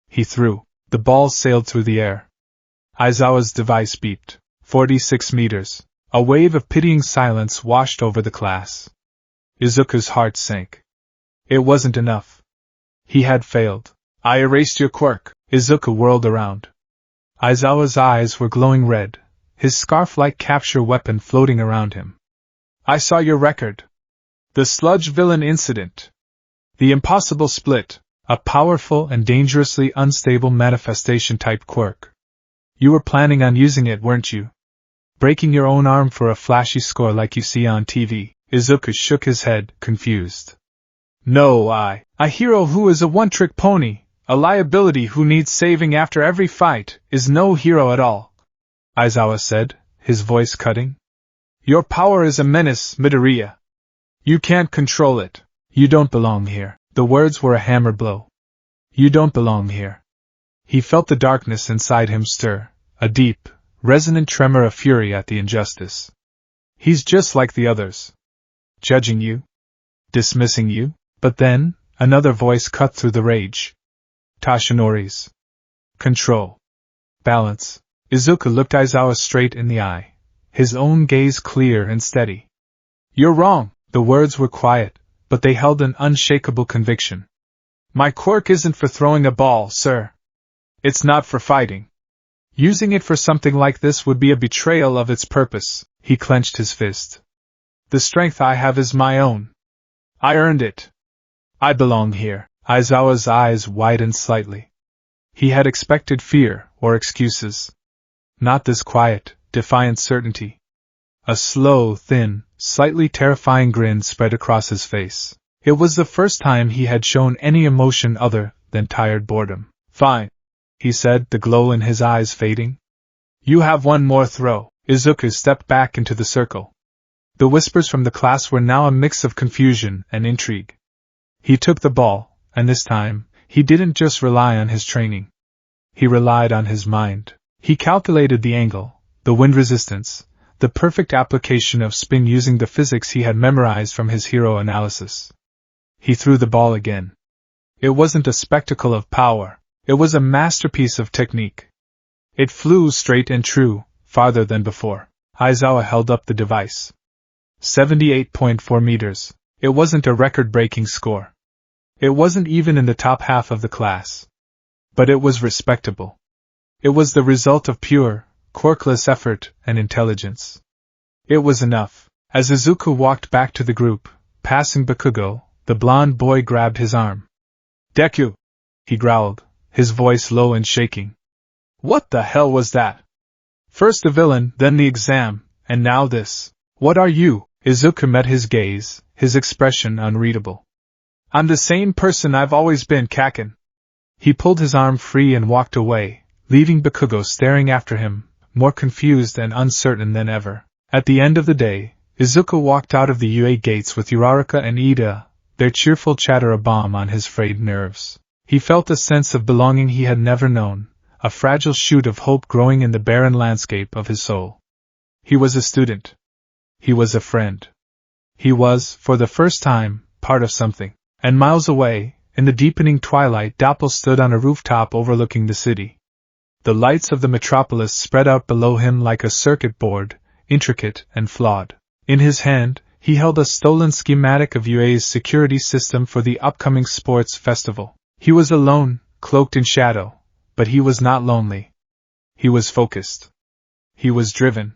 He threw. The ball sailed through the air. Aizawa's device beeped. 46 meters. A wave of pitying silence washed over the class. Izuku's heart sank. It wasn't enough. He had failed. I erased your quirk. Izuku whirled around. Aizawa's eyes were glowing red, his scarf-like capture weapon floating around him. I saw your record. The sludge villain incident. The impossible split, a powerful and dangerously unstable manifestation-type quirk. You were planning on using it, weren't you? Breaking your own arm for a flashy score like you see on TV. Izuku shook his head, confused. No, a hero who is a one-trick pony, a liability who needs saving after every fight, is no hero at all, Aizawa said, his voice cutting. Your power is a menace, Midoriya. You can't control it. You don't belong here. The words were a hammer blow. You don't belong here. He felt the darkness inside him stir, a deep, resonant tremor of fury at the injustice. He's just like the others. Judging you? Dismissing you? But then, another voice cut through the rage. Tashinori's. Control. Balance. Izuku looked Aizawa straight in the eye, his own gaze clear and steady. You're wrong. The words were quiet, but they held an unshakable conviction. My quirk isn't for throwing a ball, sir. It's not for fighting. Using it for something like this would be a betrayal of its purpose. He clenched his fist. The strength I have is my own. I earned it. I belong here. Aizawa's eyes widened slightly. He had expected fear or excuses. Not this quiet, defiant certainty. A slow, thin, slightly terrifying grin spread across his face. It was the first time he had shown any emotion other than tired boredom. Fine, he said, the glow in his eyes fading. You have one more throw. Izuku stepped back into the circle. The whispers from the class were now a mix of confusion and intrigue. He took the ball, and this time, he didn't just rely on his training. He relied on his mind. He calculated the angle, the wind resistance, the perfect application of spin using the physics he had memorized from his hero analysis. He threw the ball again. It wasn't a spectacle of power, it was a masterpiece of technique. It flew straight and true, farther than before. Aizawa held up the device. 78.4 meters. It wasn't a record-breaking score. It wasn't even in the top half of the class. But it was respectable. It was the result of pure, quirkless effort and intelligence. It was enough. As Izuku walked back to the group, passing Bakugo, the blond boy grabbed his arm. Deku! He growled, his voice low and shaking. What the hell was that? First the villain, then the exam, And now this. What are you? Izuku met his gaze, his expression unreadable. I'm the same person I've always been, Kaken. He pulled his arm free and walked away, leaving Bakugo staring after him, more confused and uncertain than ever. At the end of the day, Izuku walked out of the UA gates with Uraraka and Ida, their cheerful chatter a balm on his frayed nerves. He felt a sense of belonging he had never known, a fragile shoot of hope growing in the barren landscape of his soul. He was a student. He was a friend. He was, for the first time, part of something. And miles away, in the deepening twilight, Doppel stood on a rooftop overlooking the city. The lights of the metropolis spread out below him like a circuit board, intricate and flawed. In his hand, he held a stolen schematic of UA's security system for the upcoming sports festival. He was alone, cloaked in shadow, but he was not lonely. He was focused. He was driven.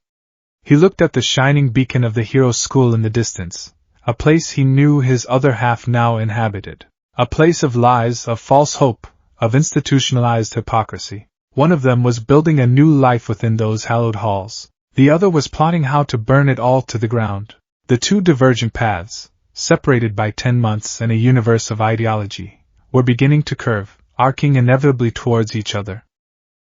He looked at the shining beacon of the hero school in the distance, a place he knew his other half now inhabited. A place of lies, of false hope, of institutionalized hypocrisy. One of them was building a new life within those hallowed halls. The other was plotting how to burn it all to the ground. The two divergent paths, separated by 10 months and a universe of ideology, were beginning to curve, arcing inevitably towards each other.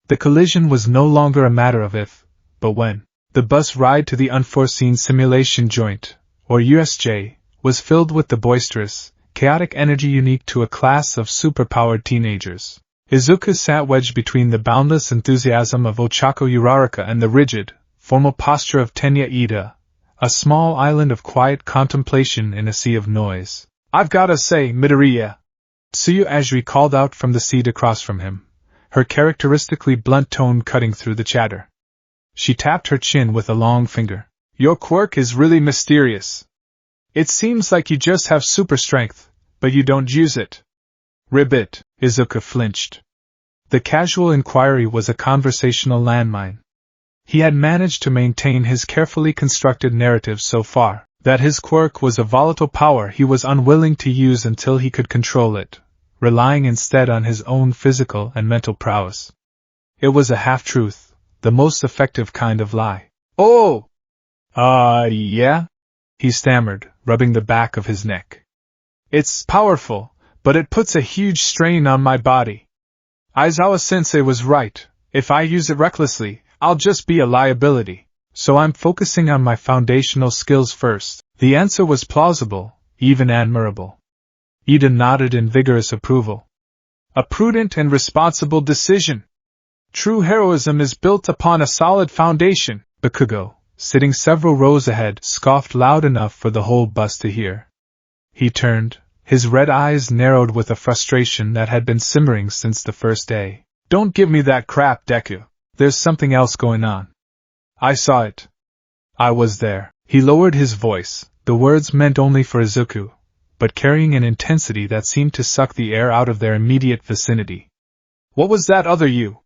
The collision was no longer a matter of if, but when. The bus ride to the unforeseen simulation joint, or USJ, was filled with the boisterous, chaotic energy unique to a class of superpowered teenagers. Izuku sat wedged between the boundless enthusiasm of Ochako Uraraka and the rigid, formal posture of Tenya Ida, a small island of quiet contemplation in a sea of noise. I've gotta say, Midoriya, Tsuyu Ajiri called out from the seat across from him, her characteristically blunt tone cutting through the chatter. She tapped her chin with a long finger. Your quirk is really mysterious. It seems like you just have super strength, but you don't use it. Ribbit, Izuku flinched. The casual inquiry was a conversational landmine. He had managed to maintain his carefully constructed narrative so far, that his quirk was a volatile power he was unwilling to use until he could control it, relying instead on his own physical and mental prowess. It was a half-truth, the most effective kind of lie. Oh! Yeah? He stammered, rubbing the back of his neck. It's powerful, but it puts a huge strain on my body. Aizawa-sensei was right. If I use it recklessly, I'll just be a liability. So I'm focusing on my foundational skills first. The answer was plausible, even admirable. Ida nodded in vigorous approval. A prudent and responsible decision. True heroism is built upon a solid foundation. Bakugo, sitting several rows ahead, scoffed loud enough for the whole bus to hear. He turned, his red eyes narrowed with a frustration that had been simmering since the first day. Don't give me that crap, Deku. There's something else going on. I saw it. I was there. He lowered his voice, the words meant only for Izuku, but carrying an intensity that seemed to suck the air out of their immediate vicinity. What was that other you?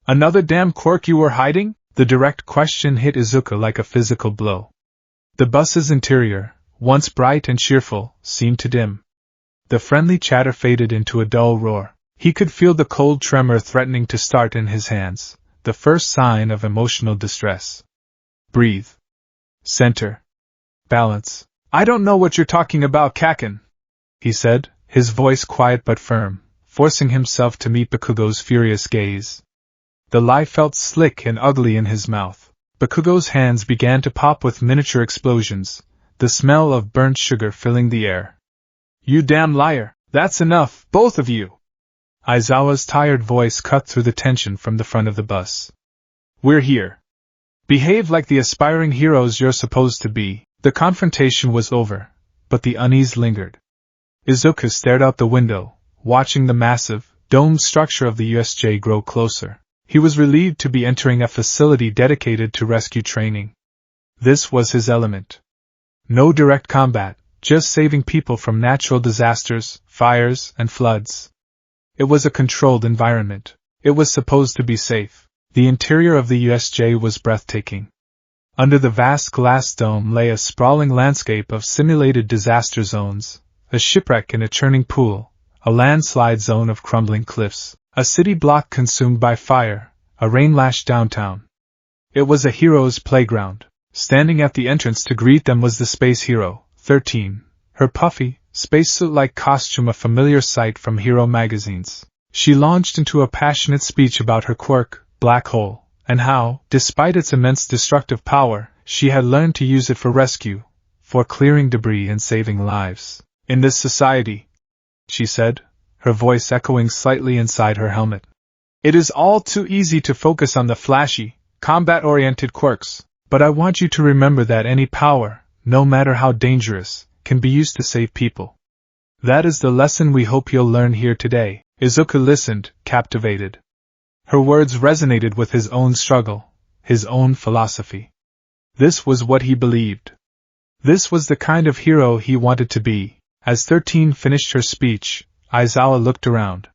Another damn quirk you were hiding? The direct question hit Izuku like a physical blow. The bus's interior, once bright and cheerful, seemed to dim. The friendly chatter faded into a dull roar. He could feel the cold tremor threatening to start in his hands, the first sign of emotional distress. Breathe. Center. Balance. I don't know what you're talking about, Kaken, he said, his voice quiet but firm, forcing himself to meet Bakugo's furious gaze. The lie felt slick and ugly in his mouth. Bakugo's hands began to pop with miniature explosions, the smell of burnt sugar filling the air. You damn liar! That's enough, both of you! Aizawa's tired voice cut through the tension from the front of the bus. We're here. Behave like the aspiring heroes you're supposed to be. The confrontation was over, but the unease lingered. Izuku stared out the window, watching the massive, domed structure of the USJ grow closer. He was relieved to be entering a facility dedicated to rescue training. This was his element. No direct combat, just saving people from natural disasters, fires, and floods. It was a controlled environment. It was supposed to be safe. The interior of the USJ was breathtaking. Under the vast glass dome lay a sprawling landscape of simulated disaster zones, a shipwreck in a churning pool, a landslide zone of crumbling cliffs, a city block consumed by fire, a rain-lashed downtown. It was a hero's playground. Standing at the entrance to greet them was the space hero, 13, her puffy, spacesuit-like costume a familiar sight from hero magazines. She launched into a passionate speech about her quirk, black hole, and how, despite its immense destructive power, she had learned to use it for rescue, for clearing debris and saving lives. In this society, she said, her voice echoing slightly inside her helmet, it is all too easy to focus on the flashy, combat-oriented quirks, but I want you to remember that any power, no matter how dangerous, can be used to save people. That is the lesson we hope you'll learn here today. Izuku listened, captivated. Her words resonated with his own struggle, his own philosophy. This was what he believed. This was the kind of hero he wanted to be. As 13 finished her speech, Aizawa looked around.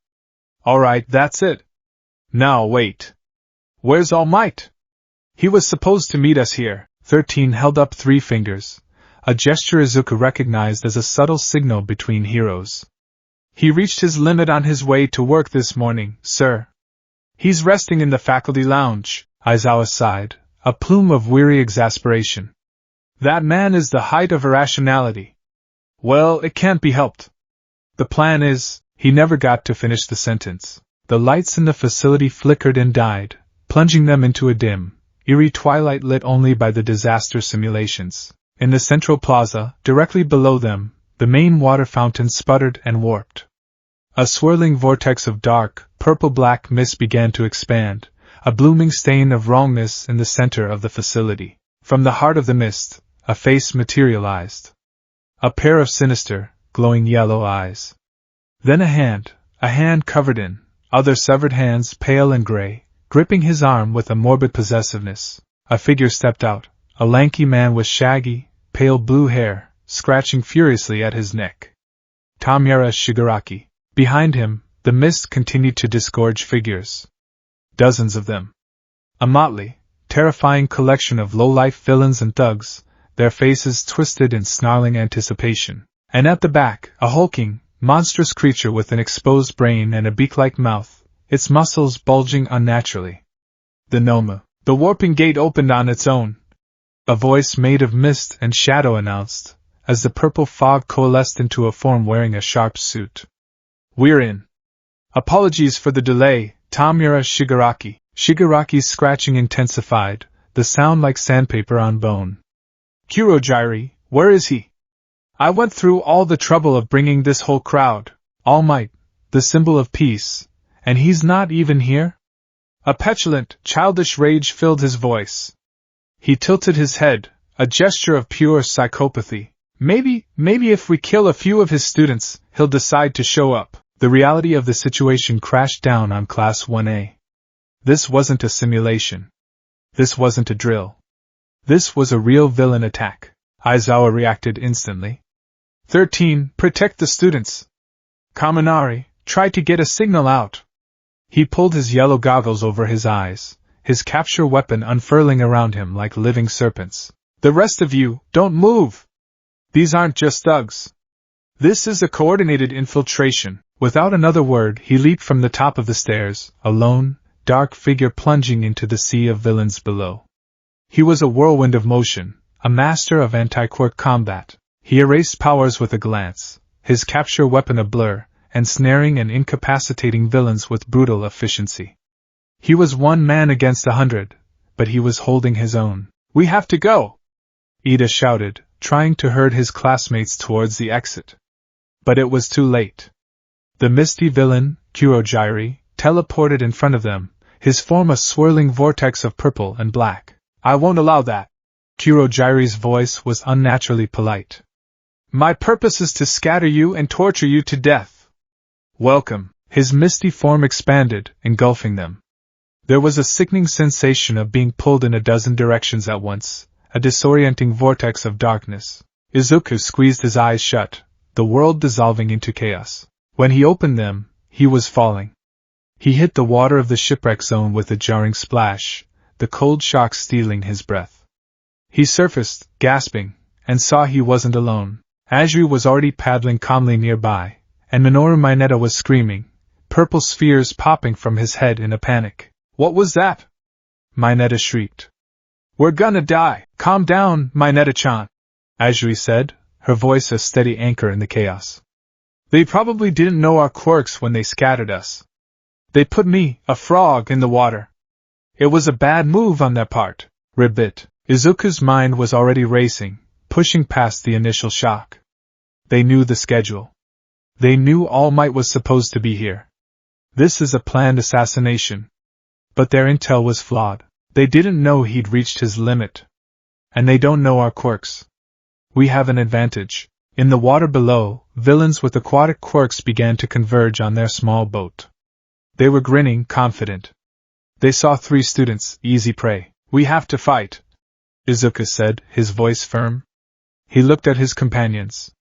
All right, that's it. Now wait. Where's All Might? He was supposed to meet us here. 13 held up 3 fingers, a gesture Izuku recognized as a subtle signal between heroes. He reached his limit on his way to work this morning, sir. He's resting in the faculty lounge, Aizawa sighed, a plume of weary exasperation. That man is the height of irrationality. Well, it can't be helped. The plan is, he never got to finish the sentence. The lights in the facility flickered and died, plunging them into a dim, eerie twilight lit only by the disaster simulations. In the central plaza, directly below them, the main water fountain sputtered and warped. A swirling vortex of dark, purple-black mist began to expand, a blooming stain of wrongness in the center of the facility. From the heart of the mist, a face materialized. A pair of sinister, glowing yellow eyes. Then a hand covered in other severed hands, pale and gray, gripping his arm with a morbid possessiveness. A figure stepped out, a lanky man with shaggy, pale blue hair, scratching furiously at his neck. Tamura Shigaraki. Behind him, the mist continued to disgorge figures. Dozens of them. A motley, terrifying collection of low-life villains and thugs, their faces twisted in snarling anticipation. And at the back, a hulking, monstrous creature with an exposed brain and a beak-like mouth, its muscles bulging unnaturally. The Nomu. The warping gate opened on its own. A voice made of mist and shadow announced, as the purple fog coalesced into a form wearing a sharp suit. We're in. Apologies for the delay, Tamura Shigaraki. Shigaraki's scratching intensified, the sound like sandpaper on bone. Kurojairi, where is he? I went through all the trouble of bringing this whole crowd, All Might, the symbol of peace, and he's not even here? A petulant, childish rage filled his voice. He tilted his head, a gesture of pure psychopathy. Maybe if we kill a few of his students, he'll decide to show up. The reality of the situation crashed down on Class 1A. This wasn't a simulation. This wasn't a drill. This was a real villain attack. Aizawa reacted instantly. 13, protect the students. Kaminari, try to get a signal out. He pulled his yellow goggles over his eyes, his capture weapon unfurling around him like living serpents. The rest of you, don't move! These aren't just thugs. This is a coordinated infiltration. Without another word, he leaped from the top of the stairs, a lone, dark figure plunging into the sea of villains below. He was a whirlwind of motion, a master of anti-quirk combat. He erased powers with a glance, his capture weapon a blur, ensnaring and incapacitating villains with brutal efficiency. He was one man against 100, but he was holding his own. We have to go! Ida shouted, trying to herd his classmates towards the exit. But it was too late. The misty villain, Kurojairi, teleported in front of them, his form a swirling vortex of purple and black. I won't allow that. Kurojairi's voice was unnaturally polite. My purpose is to scatter you and torture you to death. Welcome. His misty form expanded, engulfing them. There was a sickening sensation of being pulled in a dozen directions at once, a disorienting vortex of darkness. Izuku squeezed his eyes shut, the world dissolving into chaos. When he opened them, he was falling. He hit the water of the shipwreck zone with a jarring splash, the cold shock stealing his breath. He surfaced, gasping, and saw he wasn't alone. Ajiri was already paddling calmly nearby, and Minoru Mineta was screaming, purple spheres popping from his head in a panic. What was that? Mineta shrieked. We're gonna die. Calm down, Mineta-chan, Azuri said, her voice a steady anchor in the chaos. They probably didn't know our quirks when they scattered us. They put me, a frog, in the water. It was a bad move on their part. Ribbit. Izuku's mind was already racing, pushing past the initial shock. They knew the schedule. They knew All Might was supposed to be here. This is a planned assassination. But their intel was flawed. They didn't know he'd reached his limit. And they don't know our quirks. We have an advantage. In the water below, villains with aquatic quirks began to converge on their small boat. They were grinning, confident. They saw 3 students, easy prey. We have to fight, Izuku said, his voice firm. He looked at his companions.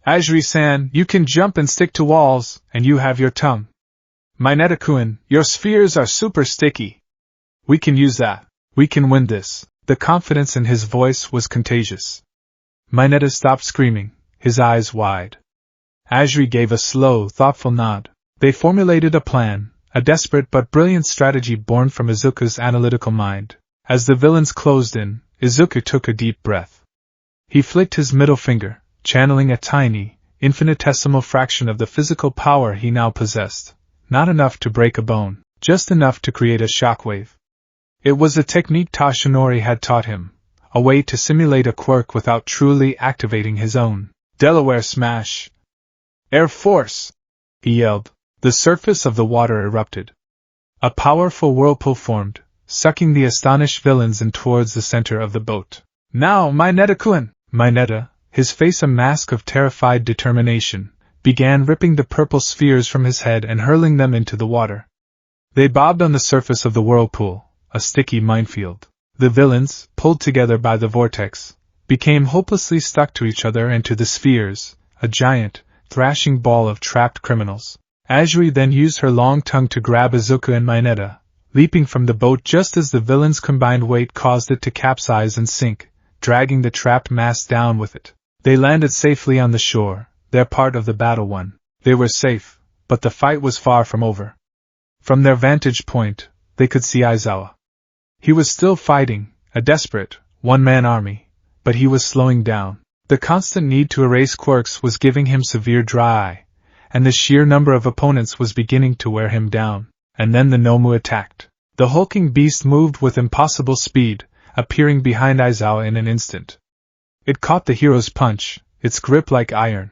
Azuri-san, you can jump and stick to walls, and you have your tongue. Mineta-kun, your spheres are super sticky. We can use that. We can win this. The confidence in his voice was contagious. Mineta stopped screaming, his eyes wide. Azuri gave a slow, thoughtful nod. They formulated a plan, a desperate but brilliant strategy born from Izuku's analytical mind. As the villains closed in, Izuku took a deep breath. He flicked his middle finger, channeling a tiny, infinitesimal fraction of the physical power he now possessed. Not enough to break a bone, just enough to create a shockwave. It was a technique Tashinori had taught him, a way to simulate a quirk without truly activating his own. Delaware smash! Air Force! He yelled. The surface of the water erupted. A powerful whirlpool formed, sucking the astonished villains in towards the center of the boat. Now, Mineta-kun! Mineta, his face a mask of terrified determination, began ripping the purple spheres from his head and hurling them into the water. They bobbed on the surface of the whirlpool, a sticky minefield. The villains, pulled together by the vortex, became hopelessly stuck to each other and to the spheres, a giant, thrashing ball of trapped criminals. Azuri then used her long tongue to grab Izuku and Mineta, leaping from the boat just as the villains' combined weight caused it to capsize and sink, dragging the trapped mass down with it. They landed safely on the shore, their part of the battle won. They were safe, but the fight was far from over. From their vantage point, they could see Aizawa. He was still fighting, a desperate, one-man army, but he was slowing down. The constant need to erase quirks was giving him severe dry eye, and the sheer number of opponents was beginning to wear him down. And then the Nomu attacked. The hulking beast moved with impossible speed, appearing behind Aizawa in an instant. It caught the hero's punch, its grip like iron.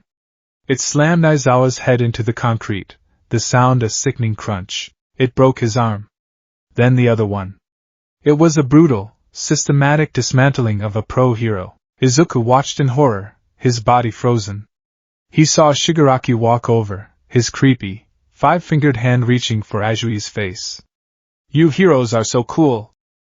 It slammed Aizawa's head into the concrete, the sound a sickening crunch. It broke his arm. Then the other one. It was a brutal, systematic dismantling of a pro-hero. Izuku watched in horror, his body frozen. He saw Shigaraki walk over, his creepy, 5-fingered hand reaching for Azuri's face. You heroes are so cool,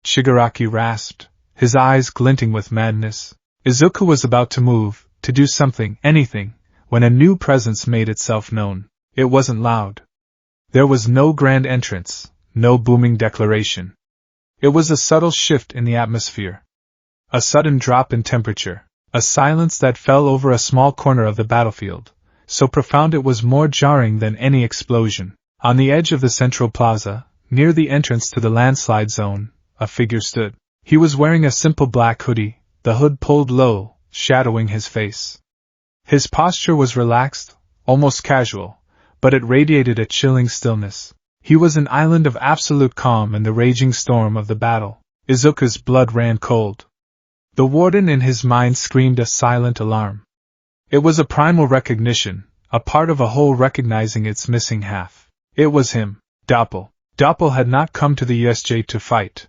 Shigaraki rasped, his eyes glinting with madness. Izuku was about to move, to do something, anything, when a new presence made itself known. It wasn't loud. There was no grand entrance, no booming declaration. It was a subtle shift in the atmosphere. A sudden drop in temperature, a silence that fell over a small corner of the battlefield, so profound it was more jarring than any explosion. On the edge of the central plaza, near the entrance to the landslide zone, a figure stood. He was wearing a simple black hoodie, the hood pulled low, shadowing his face. His posture was relaxed, almost casual, but it radiated a chilling stillness. He was an island of absolute calm in the raging storm of the battle. Izuku's blood ran cold. The warden in his mind screamed a silent alarm. It was a primal recognition, a part of a whole recognizing its missing half. It was him, Doppel. Doppel had not come to the USJ to fight.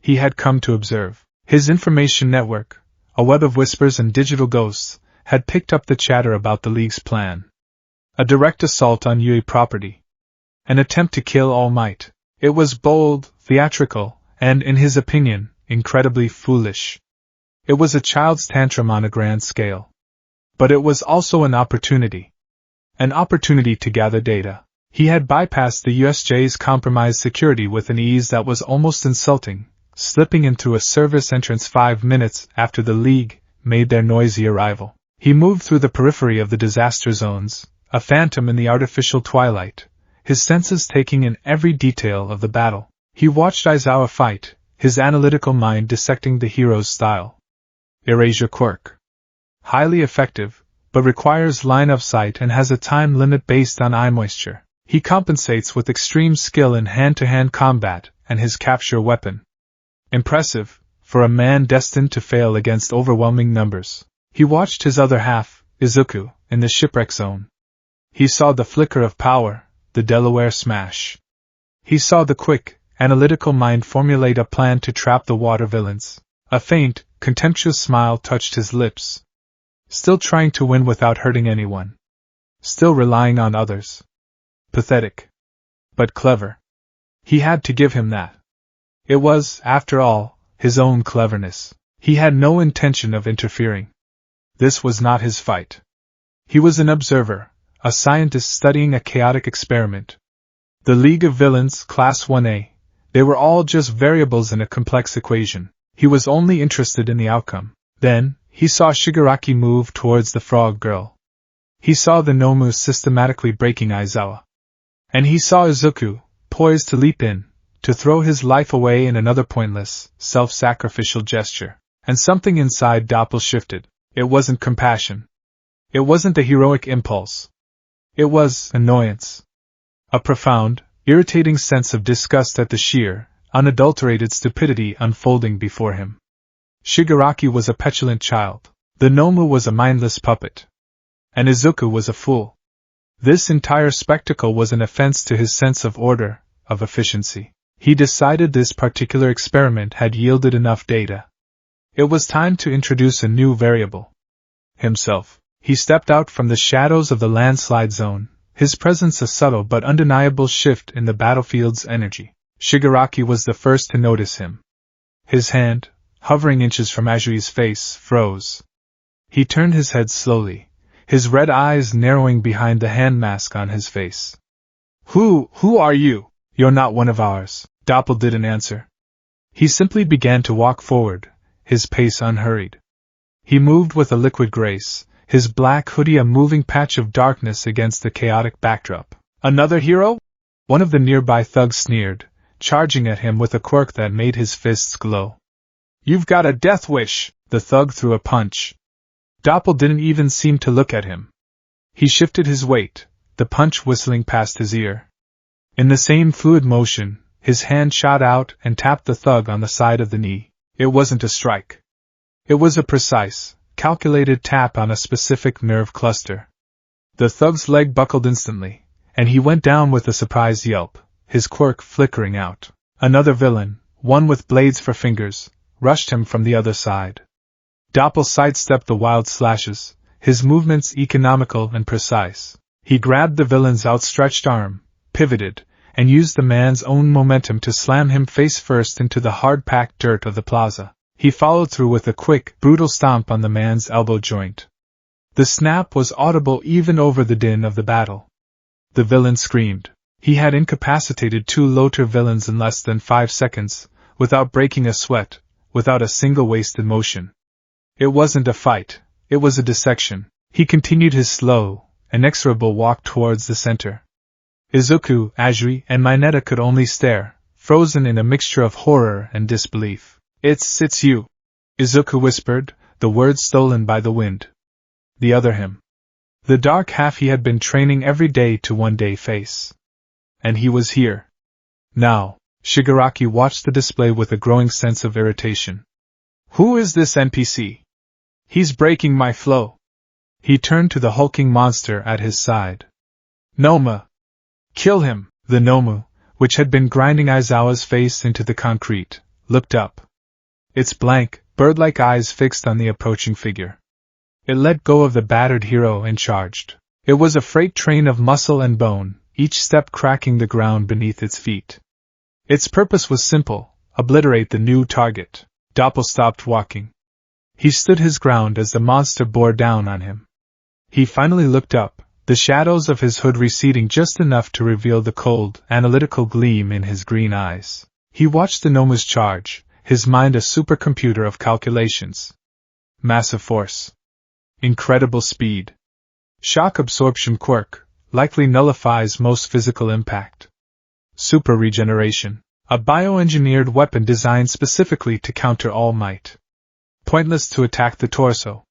He had come to observe. His information network, a web of whispers and digital ghosts, had picked up the chatter about the League's plan. A direct assault on Yui property. An attempt to kill All Might. It was bold, theatrical, and, in his opinion, incredibly foolish. It was a child's tantrum on a grand scale. But it was also an opportunity. An opportunity to gather data. He had bypassed the USJ's compromised security with an ease that was almost insulting, slipping in through a service entrance 5 minutes after the League made their noisy arrival. He moved through the periphery of the disaster zones, a phantom in the artificial twilight, his senses taking in every detail of the battle. He watched Aizawa fight, his analytical mind dissecting the hero's style. Erasure Quirk. Highly effective, but requires line of sight and has a time limit based on eye moisture. He compensates with extreme skill in hand-to-hand combat and his capture weapon. Impressive, for a man destined to fail against overwhelming numbers. He watched his other half, Izuku, in the shipwreck zone. He saw the flicker of power, the Delaware smash. He saw the quick, analytical mind formulate a plan to trap the water villains. A faint, contemptuous smile touched his lips. Still trying to win without hurting anyone. Still relying on others. Pathetic. But clever. He had to give him that. It was, after all, his own cleverness. He had no intention of interfering. This was not his fight. He was an observer, a scientist studying a chaotic experiment. The League of Villains, Class 1A, they were all just variables in a complex equation. He was only interested in the outcome. Then, he saw Shigaraki move towards the frog girl. He saw the Nomu systematically breaking Aizawa. And he saw Izuku, poised to leap in, to throw his life away in another pointless, self-sacrificial gesture. And something inside Doppel shifted. It wasn't compassion. It wasn't a heroic impulse. It was annoyance. A profound, irritating sense of disgust at the sheer, unadulterated stupidity unfolding before him. Shigaraki was a petulant child. The Nomu was a mindless puppet. And Izuku was a fool. This entire spectacle was an offense to his sense of order, of efficiency. He decided this particular experiment had yielded enough data. It was time to introduce a new variable. Himself. He stepped out from the shadows of the landslide zone, his presence a subtle but undeniable shift in the battlefield's energy. Shigaraki was the first to notice him. His hand, hovering inches from Ajui's face, froze. He turned his head slowly, his red eyes narrowing behind the hand mask on his face. Who are you? You're not one of ours. Doppel didn't answer. He simply began to walk forward, his pace unhurried. He moved with a liquid grace, his black hoodie a moving patch of darkness against the chaotic backdrop. Another hero? One of the nearby thugs sneered, charging at him with a quirk that made his fists glow. You've got a death wish! The thug threw a punch. Doppel didn't even seem to look at him. He shifted his weight, the punch whistling past his ear. In the same fluid motion, his hand shot out and tapped the thug on the side of the knee. It wasn't a strike. It was a precise, calculated tap on a specific nerve cluster. The thug's leg buckled instantly, and he went down with a surprised yelp, his quirk flickering out. Another villain, one with blades for fingers, rushed him from the other side. Doppel sidestepped the wild slashes, his movements economical and precise. He grabbed the villain's outstretched arm, pivoted, and used the man's own momentum to slam him face first into the hard-packed dirt of the plaza. He followed through with a quick, brutal stomp on the man's elbow joint. The snap was audible even over the din of the battle. The villain screamed. He had incapacitated two Lothar villains in less than 5 seconds, without breaking a sweat, without a single wasted motion. It wasn't a fight, it was a dissection. He continued his slow, inexorable walk towards the center. Izuku, Ajui, and Mineta could only stare, frozen in a mixture of horror and disbelief. It's you, Izuku whispered, the words stolen by the wind. The other him. The dark half he had been training every day to one day face. And he was here. Now, Shigaraki watched the display with a growing sense of irritation. Who is this NPC? He's breaking my flow. He turned to the hulking monster at his side. Noma! Kill him! The Nomu, which had been grinding Aizawa's face into the concrete, looked up. Its blank, bird-like eyes fixed on the approaching figure. It let go of the battered hero and charged. It was a freight train of muscle and bone, each step cracking the ground beneath its feet. Its purpose was simple: obliterate the new target. Doppel stopped walking. He stood his ground as the monster bore down on him. He finally looked up, the shadows of his hood receding just enough to reveal the cold, analytical gleam in his green eyes. He watched the Nomu's charge, his mind a supercomputer of calculations. Massive force. Incredible speed. Shock absorption quirk, likely nullifies most physical impact. Super regeneration. A bioengineered weapon designed specifically to counter All Might. Pointless to attack the torso.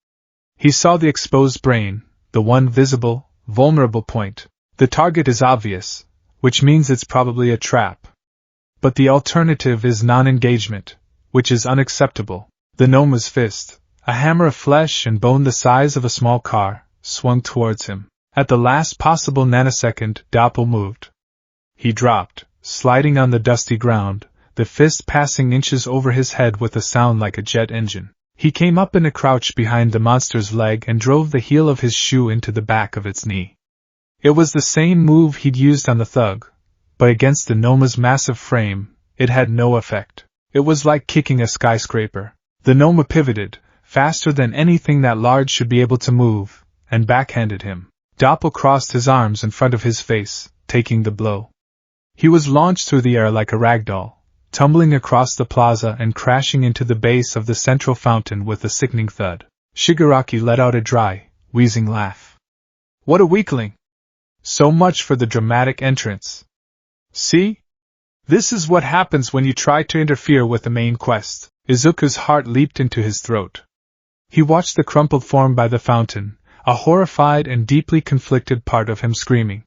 He saw the exposed brain, the one visible, vulnerable point. The target is obvious, which means it's probably a trap. But the alternative is non-engagement, which is unacceptable. The Noma's fist, a hammer of flesh and bone the size of a small car, swung towards him. At the last possible nanosecond, Doppel moved. He dropped, sliding on the dusty ground, the fist passing inches over his head with a sound like a jet engine. He came up in a crouch behind the monster's leg and drove the heel of his shoe into the back of its knee. It was the same move he'd used on the thug, but against the Noma's massive frame, it had no effect. It was like kicking a skyscraper. The Noma pivoted, faster than anything that large should be able to move, and backhanded him. Doppel crossed his arms in front of his face, taking the blow. He was launched through the air like a ragdoll, tumbling across the plaza and crashing into the base of the central fountain with a sickening thud. Shigaraki let out a dry, wheezing laugh. What a weakling! So much for the dramatic entrance. See? This is what happens when you try to interfere with the main quest. Izuku's heart leaped into his throat. He watched the crumpled form by the fountain, a horrified and deeply conflicted part of him screaming.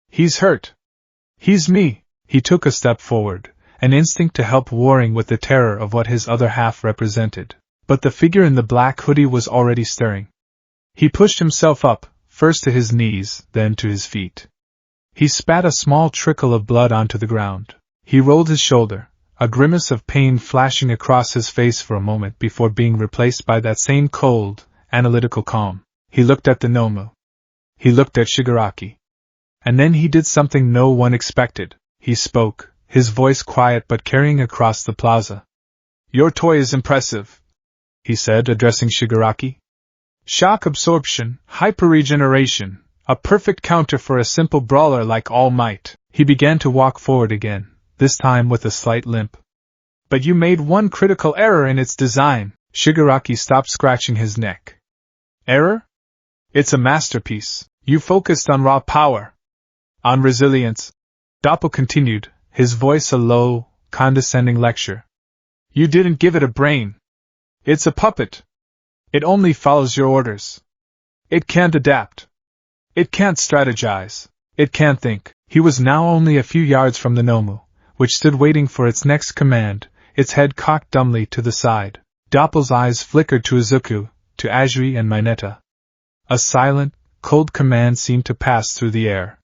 He's hurt. He's me. He took a step forward, an instinct to help warring with the terror of what his other half represented. But the figure in the black hoodie was already stirring. He pushed himself up, first to his knees, then to his feet. He spat a small trickle of blood onto the ground. He rolled his shoulder, a grimace of pain flashing across his face for a moment before being replaced by that same cold, analytical calm. He looked at the Nomu. He looked at Shigaraki. And then he did something no one expected. He spoke, his voice quiet but carrying across the plaza. Your toy is impressive, he said, addressing Shigaraki. Shock absorption, hyperregeneration, a perfect counter for a simple brawler like All Might. He began to walk forward again, this time with a slight limp. But you made one critical error in its design. Shigaraki stopped scratching his neck. Error? It's a masterpiece. You focused on raw power. On resilience. Doppel continued, his voice a low, condescending lecture. You didn't give it a brain. It's a puppet. It only follows your orders. It can't adapt. It can't strategize. It can't think. He was now only a few yards from the Nomu, which stood waiting for its next command, its head cocked dumbly to the side. Doppel's eyes flickered to Izuku, to Azuri and Mineta. A silent, cold command seemed to pass through the air.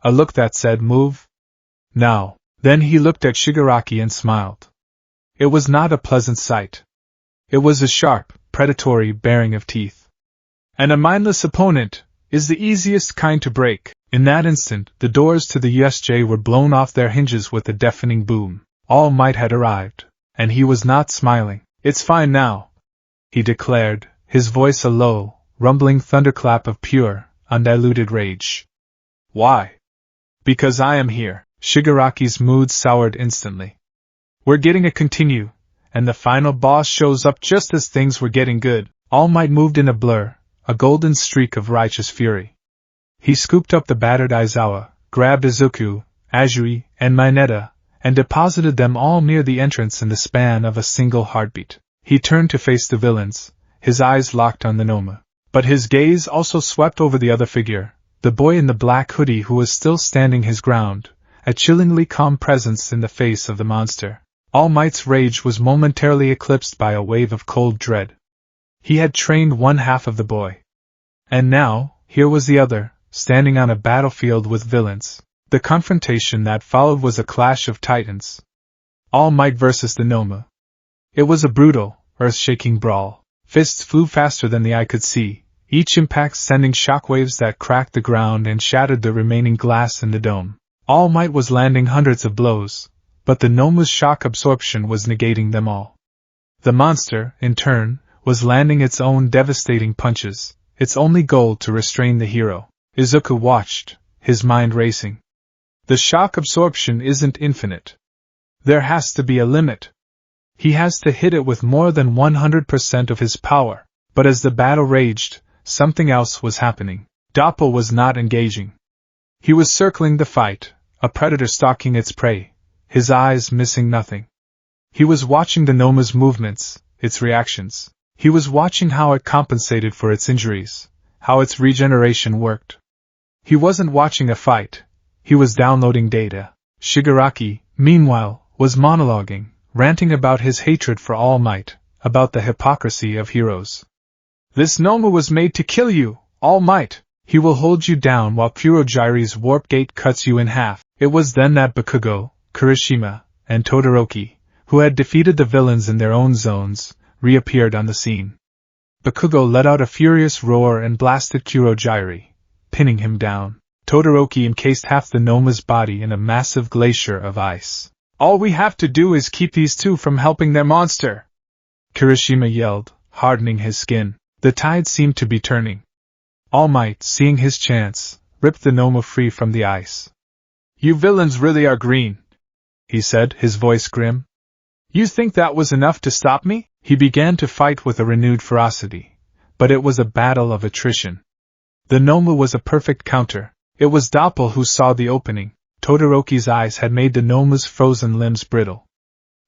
A look that said, move. Now. Then he looked at Shigaraki and smiled. It was not a pleasant sight. It was a sharp, predatory baring of teeth. And a mindless opponent is the easiest kind to break. In that instant, the doors to the USJ were blown off their hinges with a deafening boom. All Might had arrived, and he was not smiling. It's fine now, he declared, his voice a low, rumbling thunderclap of pure, undiluted rage. Why? Because I am here. Shigaraki's mood soured instantly. We're getting a continue, and the final boss shows up just as things were getting good. All Might moved in a blur, a golden streak of righteous fury. He scooped up the battered Aizawa, grabbed Izuku, Azuri, and Mineta, and deposited them all near the entrance in the span of a single heartbeat. He turned to face the villains, his eyes locked on the Noma. But his gaze also swept over the other figure, the boy in the black hoodie who was still standing his ground, a chillingly calm presence in the face of the monster. All Might's rage was momentarily eclipsed by a wave of cold dread. He had trained one half of the boy. And now, here was the other, standing on a battlefield with villains. The confrontation that followed was a clash of titans. All Might versus the Noma. It was a brutal, earth-shaking brawl. Fists flew faster than the eye could see, each impact sending shockwaves that cracked the ground and shattered the remaining glass in the dome. All Might was landing hundreds of blows, but the Noma's shock absorption was negating them all. The monster, in turn, was landing its own devastating punches, its only goal to restrain the hero. Izuku watched, his mind racing. The shock absorption isn't infinite. There has to be a limit. He has to hit it with more than 100% of his power. But as the battle raged, something else was happening. Doppel was not engaging. He was circling the fight, a predator stalking its prey, his eyes missing nothing. He was watching the Noma's movements, its reactions. He was watching how it compensated for its injuries, how its regeneration worked. He wasn't watching a fight, he was downloading data. Shigaraki, meanwhile, was monologuing, ranting about his hatred for All Might, about the hypocrisy of heroes. This Noma was made to kill you, All Might. He will hold you down while Kurojire's warp gate cuts you in half. It was then that Bakugo, Kirishima, and Todoroki, who had defeated the villains in their own zones, reappeared on the scene. Bakugo let out a furious roar and blasted Kurojire, pinning him down. Todoroki encased half the Noma's body in a massive glacier of ice. All we have to do is keep these two from helping their monster, Kirishima yelled, hardening his skin. The tide seemed to be turning. All Might, seeing his chance, ripped the Noma free from the ice. You villains really are green, he said, his voice grim. You think that was enough to stop me? He began to fight with a renewed ferocity, but it was a battle of attrition. The Noma was a perfect counter. It was Doppel who saw the opening. Todoroki's eyes had made the Noma's frozen limbs brittle.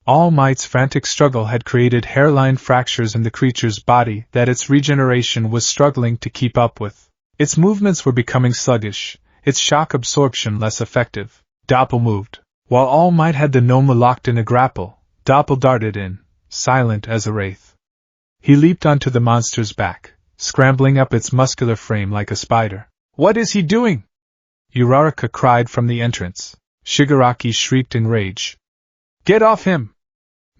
All Might's frantic struggle had created hairline fractures in the creature's body that its regeneration was struggling to keep up with. Its movements were becoming sluggish, its shock absorption less effective. Doppel moved. While All Might had the Noma locked in a grapple, Doppel darted in, silent as a wraith. He leaped onto the monster's back, scrambling up its muscular frame like a spider. What is he doing? Uraraka cried from the entrance. Shigaraki shrieked in rage. Get off him!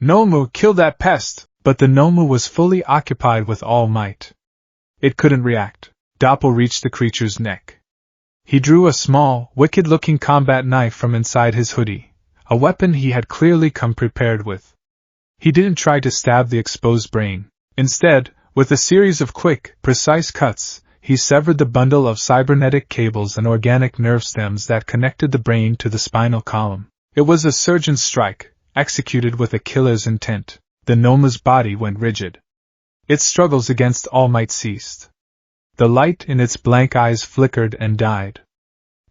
Noma, kill that pest! But the Noma was fully occupied with All Might. It couldn't react. Doppel reached the creature's neck. He drew a small, wicked-looking combat knife from inside his hoodie, a weapon he had clearly come prepared with. He didn't try to stab the exposed brain. Instead, with a series of quick, precise cuts, he severed the bundle of cybernetic cables and organic nerve stems that connected the brain to the spinal column. It was a surgeon's strike, executed with a killer's intent. The Noma's body went rigid. Its struggles against All Might ceased. The light in its blank eyes flickered and died.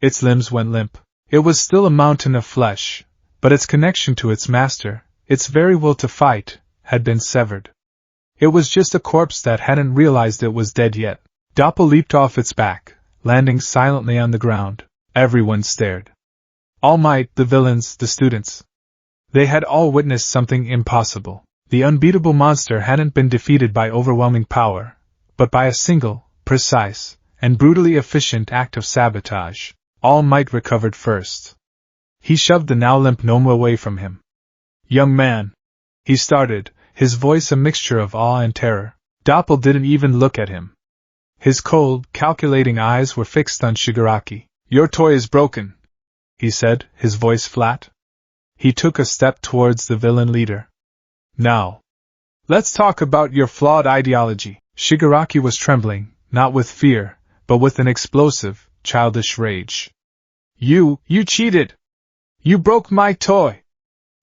Its limbs went limp. It was still a mountain of flesh, but its connection to its master, its very will to fight, had been severed. It was just a corpse that hadn't realized it was dead yet. Doppel leaped off its back, landing silently on the ground. Everyone stared. All Might, the villains, the students. They had all witnessed something impossible. The unbeatable monster hadn't been defeated by overwhelming power, but by a single, precise, and brutally efficient act of sabotage. All Might recovered first. He shoved the now limp Noma away from him. Young man, he started, his voice a mixture of awe and terror. Doppel didn't even look at him. His cold, calculating eyes were fixed on Shigaraki. Your toy is broken, he said, his voice flat. He took a step towards the villain leader. Now, let's talk about your flawed ideology. Shigaraki was trembling, not with fear, but with an explosive, childish rage. You cheated! You broke my toy!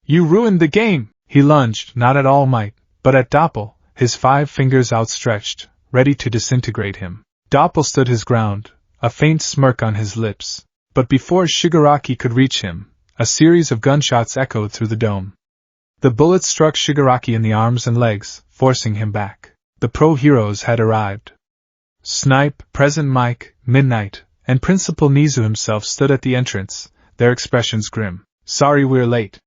You ruined the game! He lunged, not at All Might, but at Doppel, his 5 fingers outstretched, ready to disintegrate him. Doppel stood his ground, a faint smirk on his lips. But before Shigaraki could reach him, a series of gunshots echoed through the dome. The bullets struck Shigaraki in the arms and legs, forcing him back. The pro-heroes had arrived. Snipe, Present Mike, Midnight, and Principal Nizu himself stood at the entrance, their expressions grim. Sorry we're late,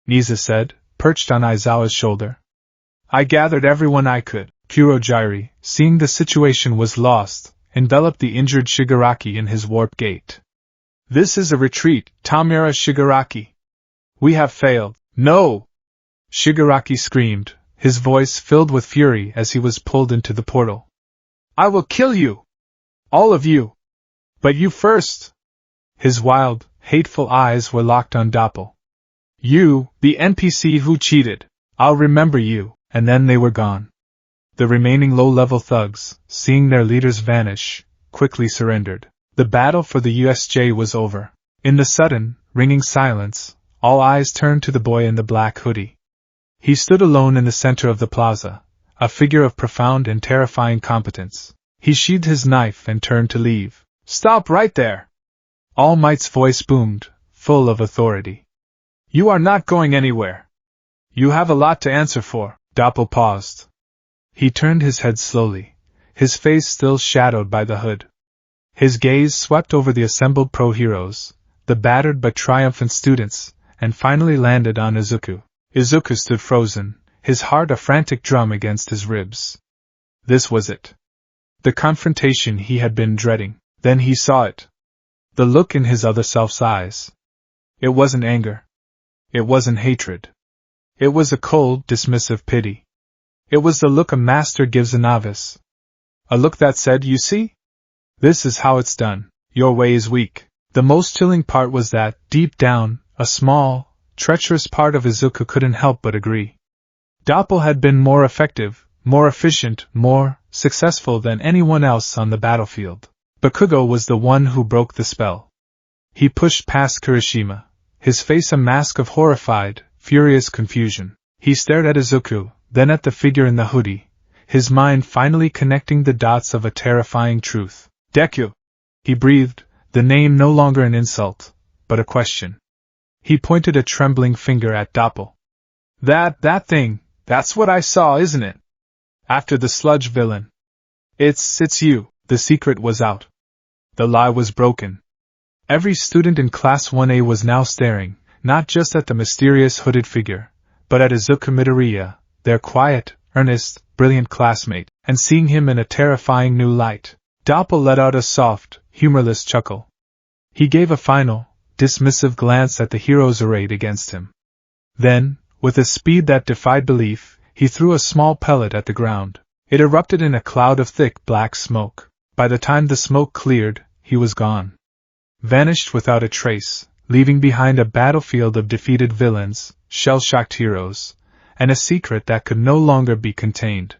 Nizu said, perched on Aizawa's shoulder. I gathered everyone I could. Kurojire, seeing the situation was lost, enveloped the injured Shigaraki in his warp gate. This is a retreat, Tamura Shigaraki. We have failed. No! Shigaraki screamed, his voice filled with fury as he was pulled into the portal. I will kill you! All of you! But you first! His wild, hateful eyes were locked on Doppel. You, the NPC who cheated. I'll remember you. And then they were gone. The remaining low-level thugs, seeing their leaders vanish, quickly surrendered. The battle for the USJ was over. In the sudden, ringing silence, all eyes turned to the boy in the black hoodie. He stood alone in the center of the plaza, a figure of profound and terrifying competence. He sheathed his knife and turned to leave. Stop right there! All Might's voice boomed, full of authority. You are not going anywhere. You have a lot to answer for. Doppel paused. He turned his head slowly, his face still shadowed by the hood. His gaze swept over the assembled pro-heroes, the battered but triumphant students, and finally landed on Izuku. Izuku stood frozen, his heart a frantic drum against his ribs. This was it. The confrontation he had been dreading. Then he saw it. The look in his other self's eyes. It wasn't anger. It wasn't hatred. It was a cold, dismissive pity. It was the look a master gives a novice. A look that said, "You see? This is how it's done. Your way is weak." The most chilling part was that, deep down, a small, treacherous part of Izuku couldn't help but agree. Doppel had been more effective, more efficient, more successful than anyone else on the battlefield. Bakugo was the one who broke the spell. He pushed past Kirishima, his face a mask of horrified, furious confusion. He stared at Izuku, then at the figure in the hoodie, his mind finally connecting the dots of a terrifying truth. "Deku!" he breathed, the name no longer an insult, but a question. He pointed a trembling finger at Doppel. That thing, that's what I saw, isn't it? After the sludge villain. It's you." The secret was out. The lie was broken. Every student in Class 1A was now staring, not just at the mysterious hooded figure, but at Izuku Midoriya, their quiet, earnest, brilliant classmate, and seeing him in a terrifying new light. Doppel let out a soft, humorless chuckle. He gave a final, dismissive glance at the heroes arrayed against him. Then, with a speed that defied belief, he threw a small pellet at the ground. It erupted in a cloud of thick black smoke. By the time the smoke cleared, he was gone. Vanished without a trace, leaving behind a battlefield of defeated villains, shell-shocked heroes, and a secret that could no longer be contained.